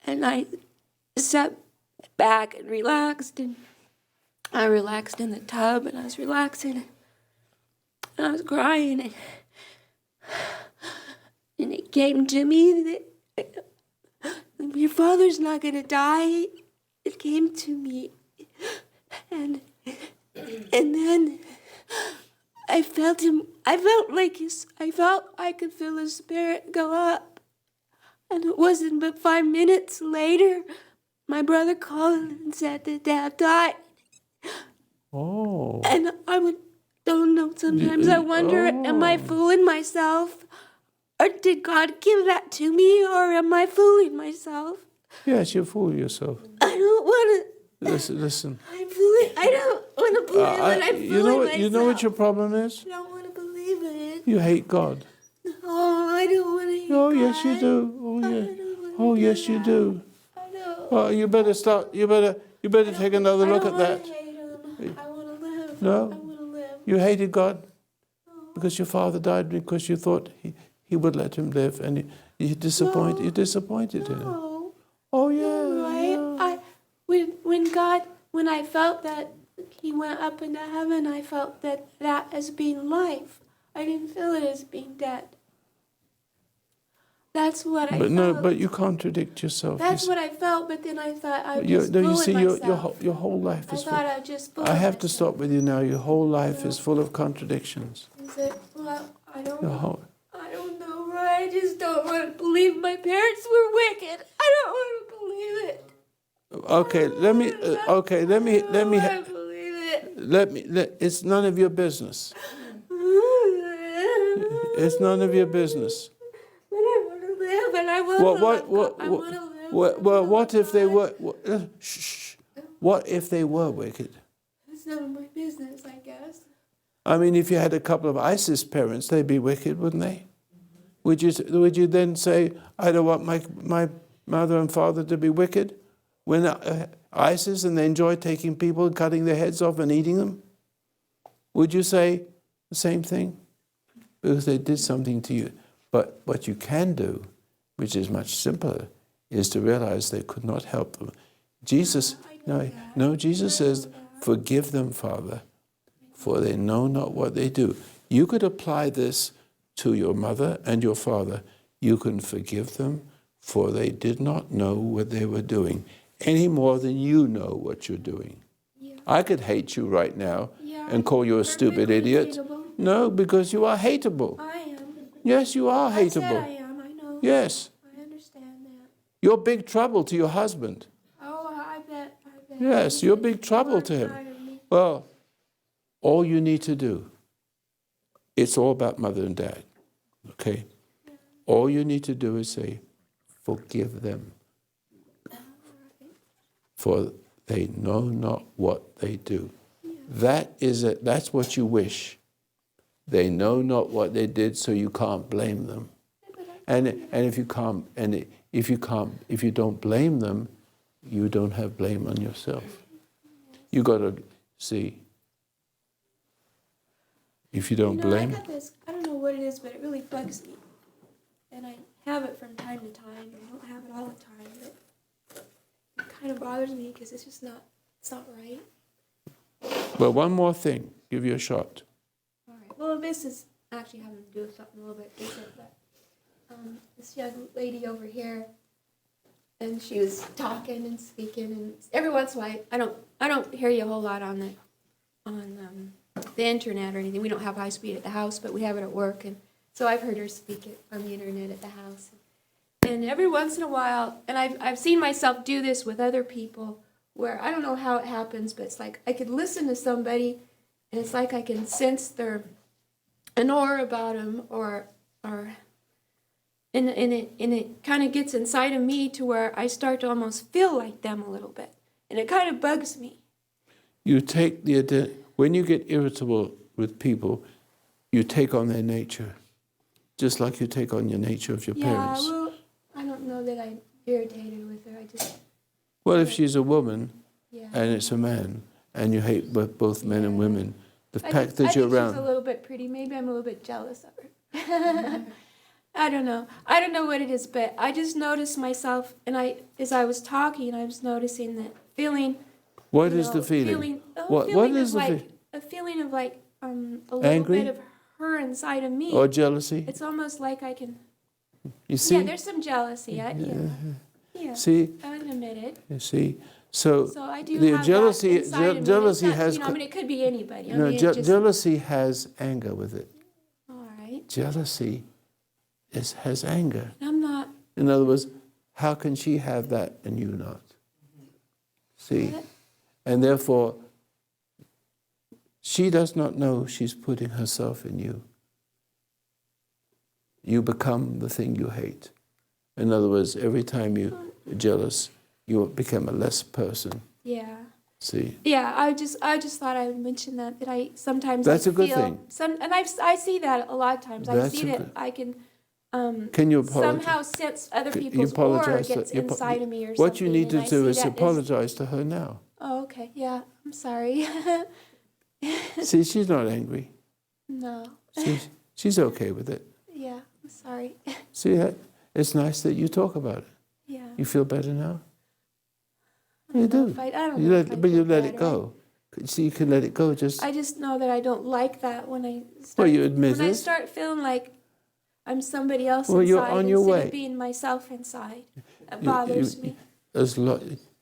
and I sat back and relaxed, and I relaxed in the tub, and I was relaxing, and I was crying, and it came to me that your father's not going to die. It came to me, and then I felt him. I felt I could feel his spirit go up, and it wasn't but 5 minutes later, my brother called and said that Dad died. Oh. And don't know, sometimes I wonder, am I fooling myself? Or did God give that to me, or am I fooling myself? Yes, you fool yourself. I don't want to. Listen. I don't want to believe that I'm fooling myself. You know what your problem is? I don't want to believe it. You hate God. Oh, I don't want hate Oh, yes, you God. do. Oh, I yeah. don't wanna Oh, do yes, you that. do. I know. Oh, you better start. You better take another look at that. I don't wanna hate him. I wanna live. No. I wanna live. You hated God because your father died because you thought he would let him live, and you disappointed in him. No. Oh No, yeah. right? When I felt that he went up into heaven, I felt that as being life. I didn't feel it as being dead. That's what I But felt. no, but you contradict yourself. That's what I felt, but then I thought I was You just no, you fooling see, myself. your whole life I is thought full. I was just fooling I have to myself. stop with you now. Your whole life is full of contradictions. Is it? Well, I don't Your know. whole, I don't know, Roy. I just don't want to believe my parents were wicked. I don't want to believe it. okay, let me. Okay, let me. I don't want to believe it. It's none of your business. It's none of your business. But I want to live, and I want to live. I want to live. What if they were? Shh. What if they were wicked? It's none of my business, I guess. I mean, if you had a couple of ISIS parents, they'd be wicked, wouldn't they? Would you then say, I don't want my mother and father to be wicked? When ISIS and they enjoy taking people and cutting their heads off and eating them? Would you say the same thing? Because they did something to you. But what you can do, which is much simpler, is to realize they could not help them. Jesus says, forgive them, Father, for they know not what they do. You could apply this to your mother and your father. You can forgive them, for they did not know what they were doing, any more than you know what you're doing. Yeah. I could hate you right now and call you a stupid Perfectly idiot. hateable. No, because you are hateable. I am. Yes, you are I said I hateable. am, I know. Yes. I understand that. You're big trouble to your husband. Oh, I bet. Yes, you're big trouble to him. Well, all you need to do, it's all about mother and dad, okay? All you need to do is say, forgive them, for they know not what they do. That's what you wish. They know not what they did, so you can't blame them. And if you don't blame them, you don't have blame on yourself. You got to see. If you don't blame, I got this, I don't know what it is, but it really bugs me. And I have it from time to time. I don't have it all the time, but it kind of bothers me because it's just not, it's not right. well, one more thing. Give you a shot. All right. Well, this is actually having to do with something a little bit different, but this young lady over here, and she was talking and speaking, and every once in a while, I don't hear you a whole lot on the internet or anything. We don't have high speed at the house, but we have it at work, and so I've heard her speak it on the internet at the house. And every once in a while, and I've seen myself do this with other people, where I don't know how it happens, but it's like I could listen to somebody, and it's like I can sense an aura about them, and it kind of gets inside of me to where I start to almost feel like them a little bit, and it kind of bugs me. You take when you get irritable with people, you take on their nature, just like you take on your nature of your parents. Yeah, well, I don't know that I'm irritated with her. I just Well, if she's a woman yeah. and it's a man, and you hate both men and women, the I fact think that you're she's a around. little bit pretty. Maybe I'm a little bit jealous of her. I don't know. I don't know what it is, but I just noticed myself, and as I was talking, I was noticing that feeling. What is the feeling? What is the feeling? A feeling of like a little Angry? bit of her inside of me. Or jealousy? It's almost like I can. You see? Yeah, there's some jealousy. Yeah. See? I can admit it. You see? So I do the have jealousy, that inside of me. jealousy It's not, has. I mean, it could be anybody. I No, mean, it just, jealousy has anger with it. all right. Jealousy has anger. I'm not. In other words, how can she have that and you not? See? What? And therefore, she does not know she's putting herself in you. You become the thing you hate. In other words, every time you're jealous, you become a less person. Yeah. See? Yeah. I just thought I would mention that I sometimes That's I a good feel thing. and I see that a lot of times. I That's see a that good- I can Can you apologize? somehow sense other You people's aura apologize. gets You apo- inside of me or something. What you need to and I do see is that as- apologize to her now. Oh, okay. Yeah, I'm sorry. See, she's not angry. No. She's okay with it. Yeah, I'm sorry. See, it's nice that you talk about it. Yeah. You feel better now? I You don't know do. if I don't You know let, if I but you feel let it better. go. See, you can let it go. Just I just know that I don't like that when I start, well, you admit when I it. start feeling like I'm somebody else Well, you're inside on your instead way. of being myself inside. It You- bothers me.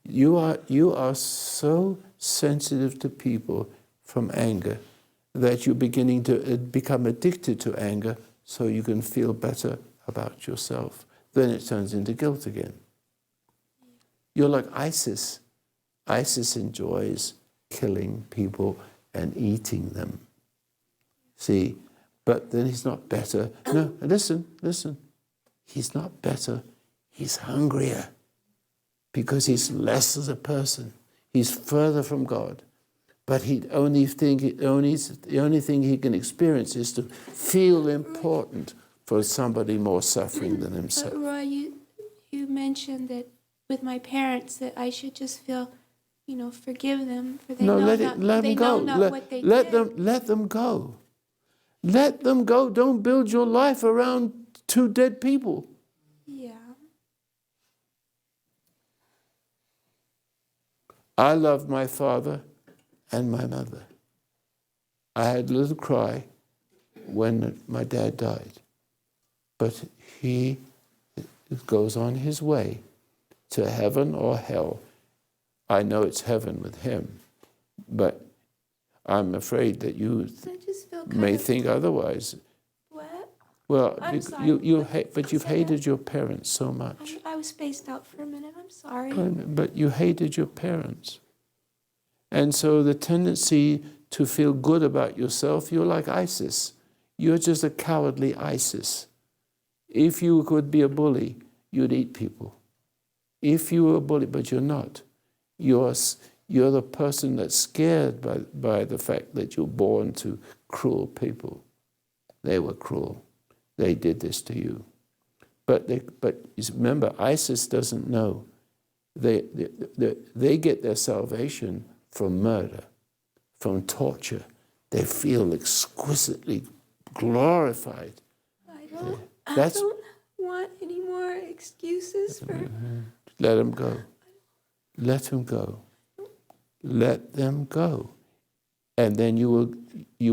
You are so sensitive to people from anger that you're beginning to become addicted to anger, so you can feel better about yourself. Then it turns into guilt again. You're like ISIS. ISIS enjoys killing people and eating them. See, but then he's not better. No, listen. He's not better. He's hungrier because he's less as a person. He's further from God. But the only thing he can experience is to feel important for somebody more suffering than himself. But Roy, you mentioned that with my parents that I should just feel, forgive them for they No, know let not, they them go. know not what they did. Let them go. Let them go. Don't build your life around two dead people. Yeah. I loved my father and my mother. I had a little cry when my dad died, but he goes on his way to heaven or hell. I know it's heaven with him, but I'm afraid that you I just feel may think otherwise. what? Well, I'm sorry. but you've hated your parents so much. I was spaced out for a minute. I'm sorry. But you hated your parents. And so the tendency to feel good about yourself, you're like ISIS. You're just a cowardly ISIS. If you could be a bully, you'd eat people. If you were a bully, but you're not. You're the person that's scared by the fact that you're born to cruel people. They were cruel. They did this to you. But remember, ISIS doesn't know. They get their salvation from murder, from torture. They feel exquisitely glorified. I That's- don't want any more excuses for. Let them go. Let them go. Let them go. And then you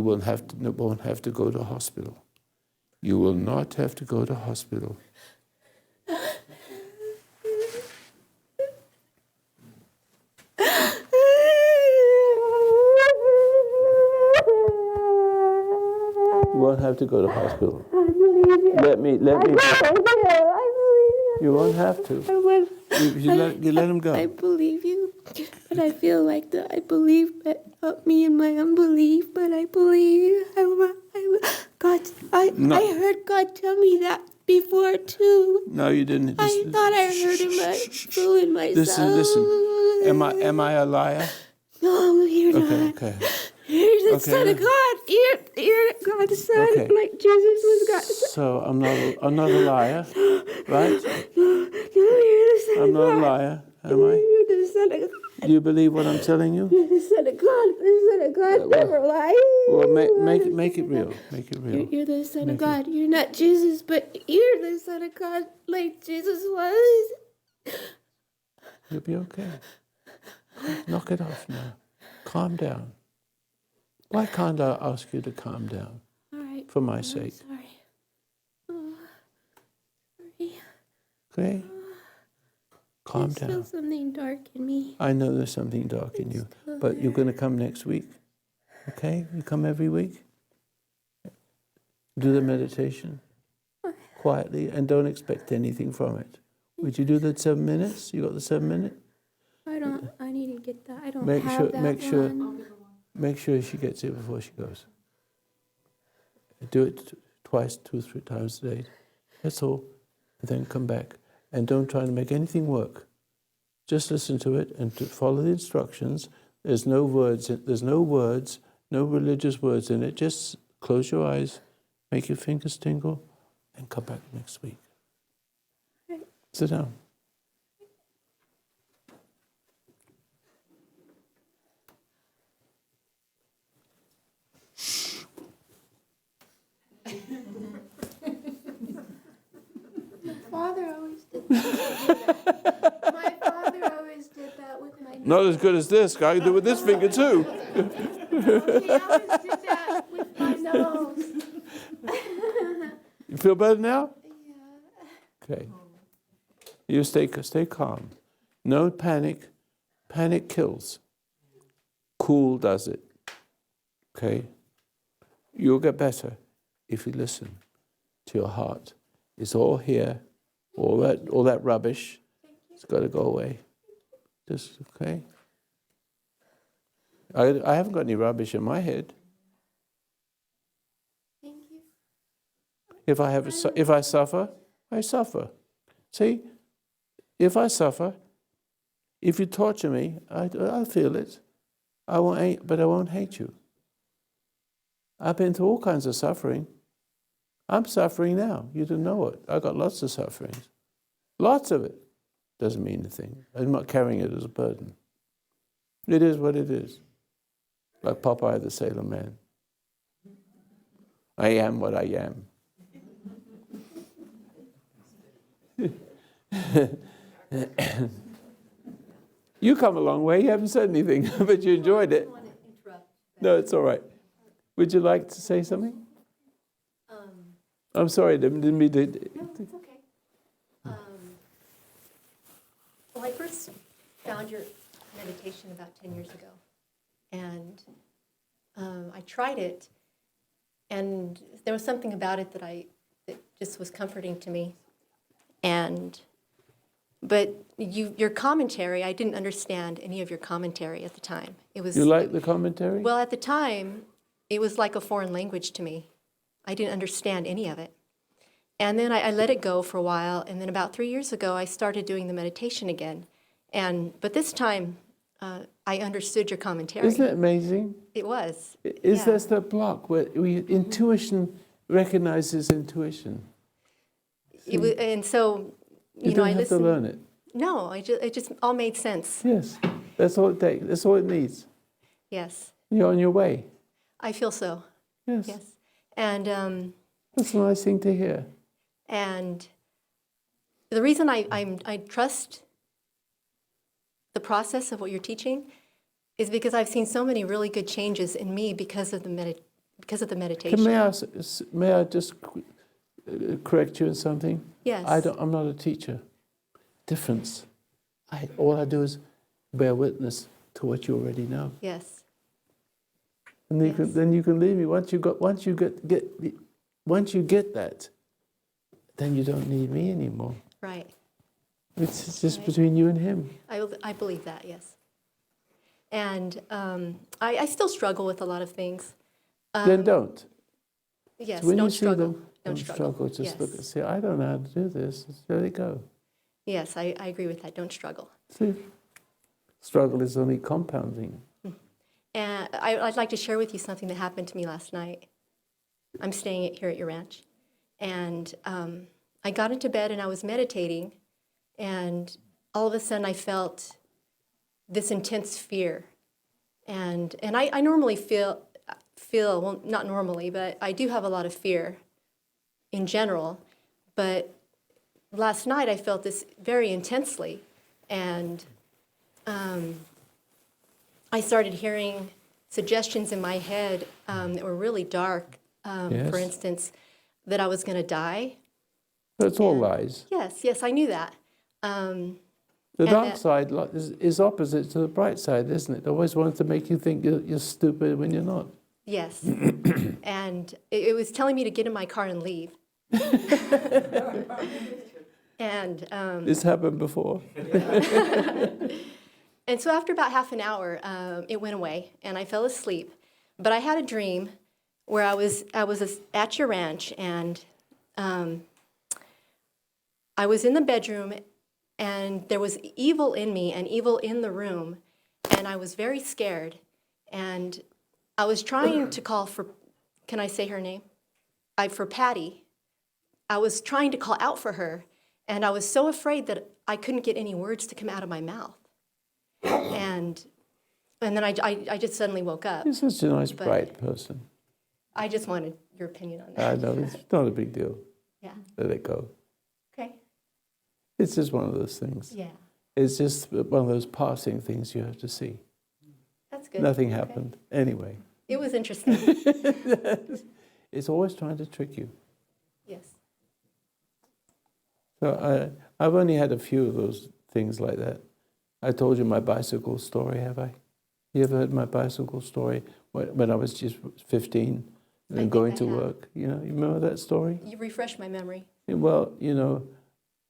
won't have to go to hospital. You will not have to go to hospital. You won't have to go to hospital. Let me. You won't have to. You let him go. I believe you, but I feel like that. I believe, but help me in my unbelief. But I believe. God, I heard God tell me that before too. No, you didn't. I thought I heard him, but fooling myself. Listen. Am I a liar? No, you're not. Okay. You're the Son of God. You're God's Son, Okay. like Jesus was God's Son. So I'm not a liar, right? No, you're the Son I'm of not a God. liar, am I? You're the Son of God. Do you believe what I'm telling you? You're the Son of God. The Son of God never lies. Well, make it real. Make it real. You're the Son of God. You're not Jesus, but you're the Son of God, like Jesus was. You'll be okay. Knock it off now. Calm down. Why can't I ask you to calm down? All right. For my sake. Sorry. Oh, sorry. Okay? Calm I just feel down. something dark in me. I know there's something dark in you, but you're going to come next week. Okay? You come every week. Do the meditation quietly and don't expect anything from it. Would you do the 7 minutes? You got the 7 minute? I need to get that. I don't Make have sure- that make sure- one. Make sure she gets it before she goes. Do it twice, 2-3 times a day. That's all. And then come back. And don't try to make anything work. Just listen to it and to follow the instructions. There's no words, no religious words in it. Just close your eyes, make your fingers tingle, and come back next week. Sit down. Father always did that. My father always did that with my nose. Not as good as this. I can do it with this finger too. He always did that with my nose. You feel better now? Yeah. Okay. You stay calm. No panic. Panic kills. Cool does it. Okay? You'll get better if you listen to your heart. It's all here. All that rubbish. It's got to go away. Just, okay? I haven't got any rubbish in my head. Thank you. If I suffer, I suffer. See? If I suffer, if you torture me, I'll feel it. But I won't hate you. I've been through all kinds of suffering. I'm suffering now. You didn't know it. I got lots of sufferings. Lots of it. Doesn't mean anything. I'm not carrying it as a burden. It is what it is. Like Popeye the Sailor Man. I am what I am. You come a long way. You haven't said anything, but you enjoyed it. No, it's all right. Would you like to say something? I'm sorry, didn't mean to. No, it's okay. Well, I first found your meditation about 10 years ago, and I tried it, and there was something about it that just was comforting to me. But your commentary, I didn't understand any of your commentary at the time. It was. You like the commentary? Well, at the time, it was like a foreign language to me. I didn't understand any of it. And then I let it go for a while, and then about 3 years ago, I started doing the meditation again. But this time, I understood your commentary. Isn't it amazing? It was. Is that the block where intuition recognizes intuition? And so, You know, don't I have listened. to learn it. No, it just all made sense. Yes, that's all it takes. That's all it needs. Yes, You're on your way. I feel so. Yes. Yes, and That's a nice thing to hear. and the reason I trust the process of what you're teaching is because I've seen so many really good changes in me because of the meditation. May I just correct you in something? Yes. I'm not a teacher. Difference. All I do is bear witness to what you already know. Yes. And then you can leave me. Once you get that, then you don't need me anymore. Right. It's just Right. between you and him. I believe that, yes. And I still struggle with a lot of things. Then don't. Yes, So when don't you see struggle. them, Don't struggle. Just Yes. look and say, I don't know how to do this. Just let it go. Yes, I agree with that. Don't struggle. See, struggle is only compounding. And I'd like to share with you something that happened to me last night. I'm staying here at your ranch. And I got into bed and I was meditating. And all of a sudden I felt this intense fear. And I normally feel, well, not normally, but I do have a lot of fear in general. But last night I felt this very intensely. And I started hearing suggestions in my head that were really dark. Yes. For instance, that I was going to die. That's all lies. Yes, I knew that. The and dark that- side is opposite to the bright side, isn't it? It always wants to make you think you're stupid when you're not. Yes. And it was telling me to get in my car and leave. And This happened before. and so after about half an hour, it went away, and I fell asleep. But I had a dream where I was at your ranch, and I was in the bedroom, and there was evil in me and evil in the room, and I was very scared. And I was trying to call for, can I say her name? For Patty. I was trying to call out for her, and I was so afraid that I couldn't get any words to come out of my mouth. And then I just suddenly woke up. You're such a nice, But- bright person. I just wanted your opinion on I that. know, it's not a big deal. Yeah. Let it go. Okay. It's just one of those things. Yeah. It's just one of those passing things you have to see. That's good. Nothing Okay. happened. Anyway, It was interesting. it's always trying to trick you. Yes. So I've only had a few of those things like that. I told you my bicycle story, have I? You ever heard my bicycle story when I was just 15 I and think going I to have. work? You know, you remember that story? You refreshed my memory. Well, you know,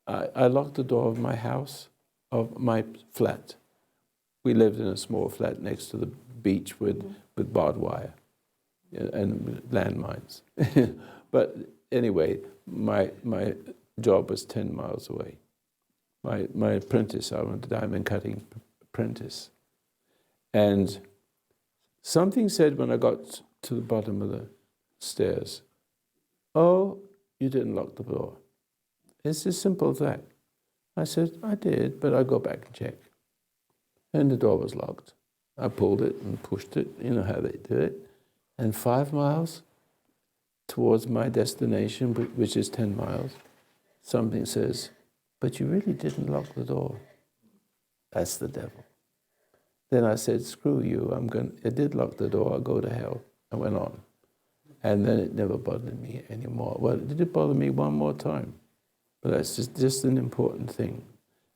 I locked the door of my house, of my flat. We lived in a small flat next to the beach with barbed wire and landmines. But anyway, my job was 10 miles away. My apprentice, I was a diamond cutting apprentice. And something said when I got to the bottom of the stairs, "Oh, you didn't lock the door." It's as simple as that. I said, "I did, but I'll go back and check." And the door was locked. I pulled it and pushed it, you know how they do it. And 5 miles towards my destination, which is 10 miles, something says, "But you really didn't lock the door." That's the devil. Then I said, "Screw you, I did lock the door, I'll go to hell." I went on. And then it never bothered me anymore. Well, it did bother me one more time. But that's just an important thing,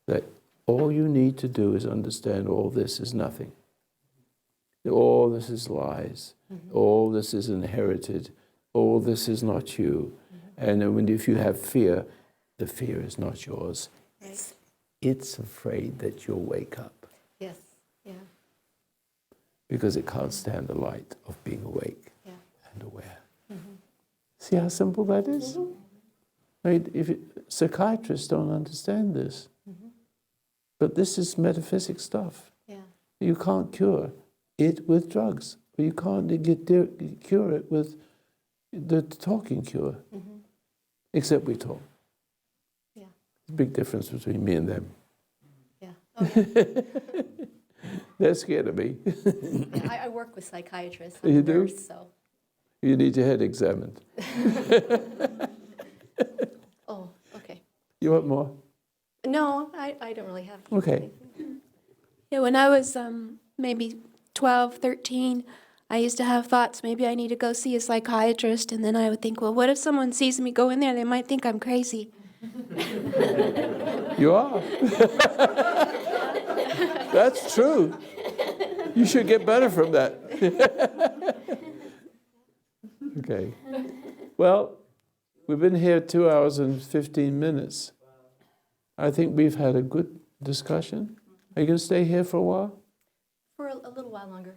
that all you need to do is understand all this is nothing. All this is lies. All this is inherited. All this is not you. And then if you have fear, the fear is not yours. It's afraid that you'll wake up Yes. Yeah. because it can't stand the light of being awake Yeah. and aware. See how simple that is? I mean, psychiatrists don't understand this. But this is metaphysic stuff. Yeah. You can't cure it with drugs. You can't cure it with the talking cure. Except we talk. Yeah. There's a big difference between me and them. Yeah. Oh, yeah. They're scared of me. Yeah, I work with psychiatrists. I'm You a do? nurse, so. You need your head examined. Oh, okay. You want more? No, I don't really have. Okay. Yeah, when I was maybe 12, 13, I used to have thoughts, maybe I need to go see a psychiatrist, and then I would think, well, what if someone sees me go in there? They might think I'm crazy. You are. That's true. You should get better from that. Okay. Well, we've been here 2 hours and 15 minutes. I think we've had a good discussion. Are you going to stay here for a while? For a little while longer.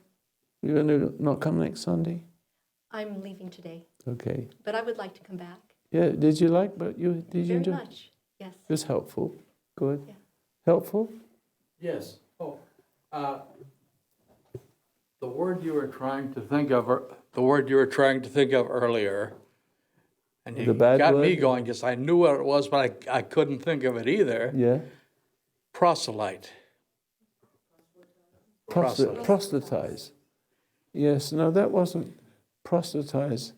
You're going to not come next Sunday? I'm leaving today, Okay. but I would like to come back. Yeah, did you like, did you Very enjoy? much, yes. It was helpful. Good. Yeah. Helpful? Yes. The word you were trying to think of, earlier, and you The bad got me word? going, because I knew what it was, but I couldn't think of it either. Yeah. Proselyte. Proselytize. Yes, no, that wasn't proselytize.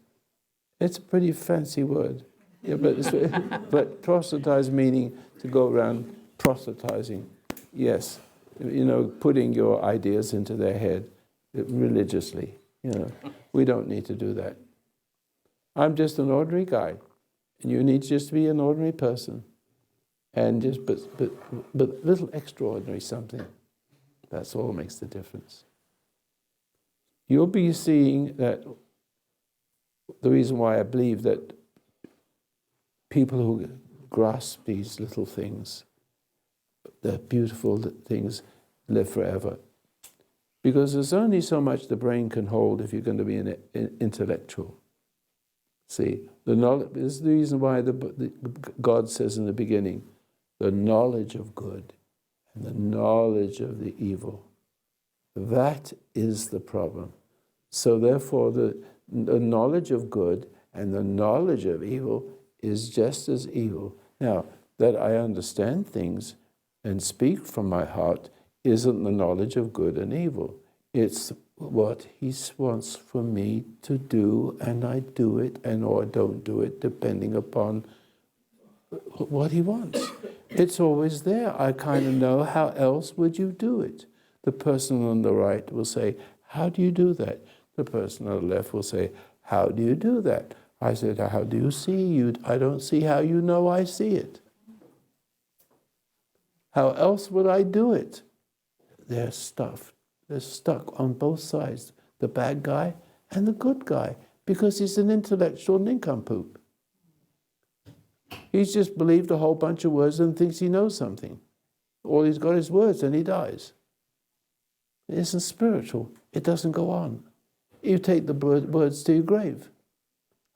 It's a pretty fancy word. Yeah, but proselytize meaning to go around proselytizing. Yes, you know, putting your ideas into their head religiously. You know, we don't need to do that. I'm just an ordinary guy, and you need just to be an ordinary person, and just but little extraordinary something. That's all makes the difference. You'll be seeing that the reason why I believe that people who grasp these little things, the beautiful things, live forever. Because there's only so much the brain can hold if you're going to be an intellectual. See, the knowledge, this is the reason why God says in the beginning, the knowledge of good and the knowledge of the evil. That is the problem. So therefore, the knowledge of good and the knowledge of evil is just as evil. Now, that I understand things and speak from my heart isn't the knowledge of good and evil. It's what he wants for me to do, and I do it, and or don't do it, depending upon what he wants. It's always there. I kind of know, how else would you do it? The person on the right will say, how do you do that? The person on the left will say, how do you do that? I said, how do you see? I don't see how you know I see it. How else would I do it? They're stuffed. They're stuck on both sides, the bad guy and the good guy, because he's an intellectual nincompoop. He's just believed a whole bunch of words and thinks he knows something. All he's got is words and he dies. It isn't spiritual. It doesn't go on. You take the words to your grave.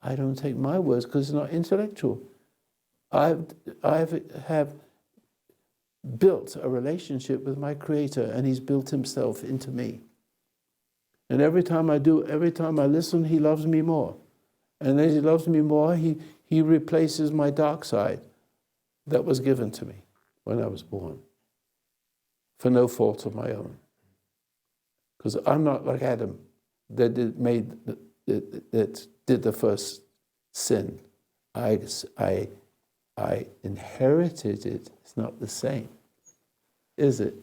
I don't take my words because it's not intellectual. I have built a relationship with my Creator, and he's built himself into me. And every time I listen, he loves me more. And as he loves me more, he replaces my dark side that was given to me when I was born, for no fault of my own. Because I'm not like Adam that did the first sin. I inherited it. It's not the same, is it?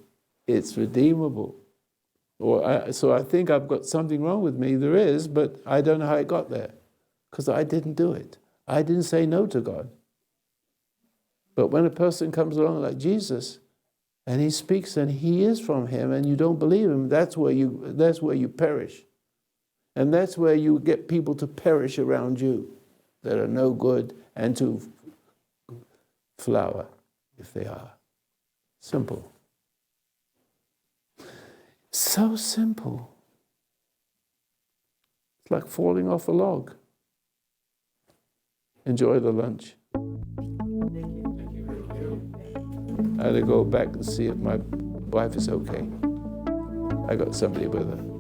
It's redeemable. So I think I've got something wrong with me. There is, but I don't know how it got there, because I didn't do it. I didn't say no to God. But when a person comes along like Jesus, and he speaks and he is from him, and you don't believe him, that's where you perish. And that's where you get people to perish around you that are no good and to flower if they are. Simple. So simple. It's like falling off a log. Enjoy the lunch. I had to go back and see if my wife is okay. I got somebody with her.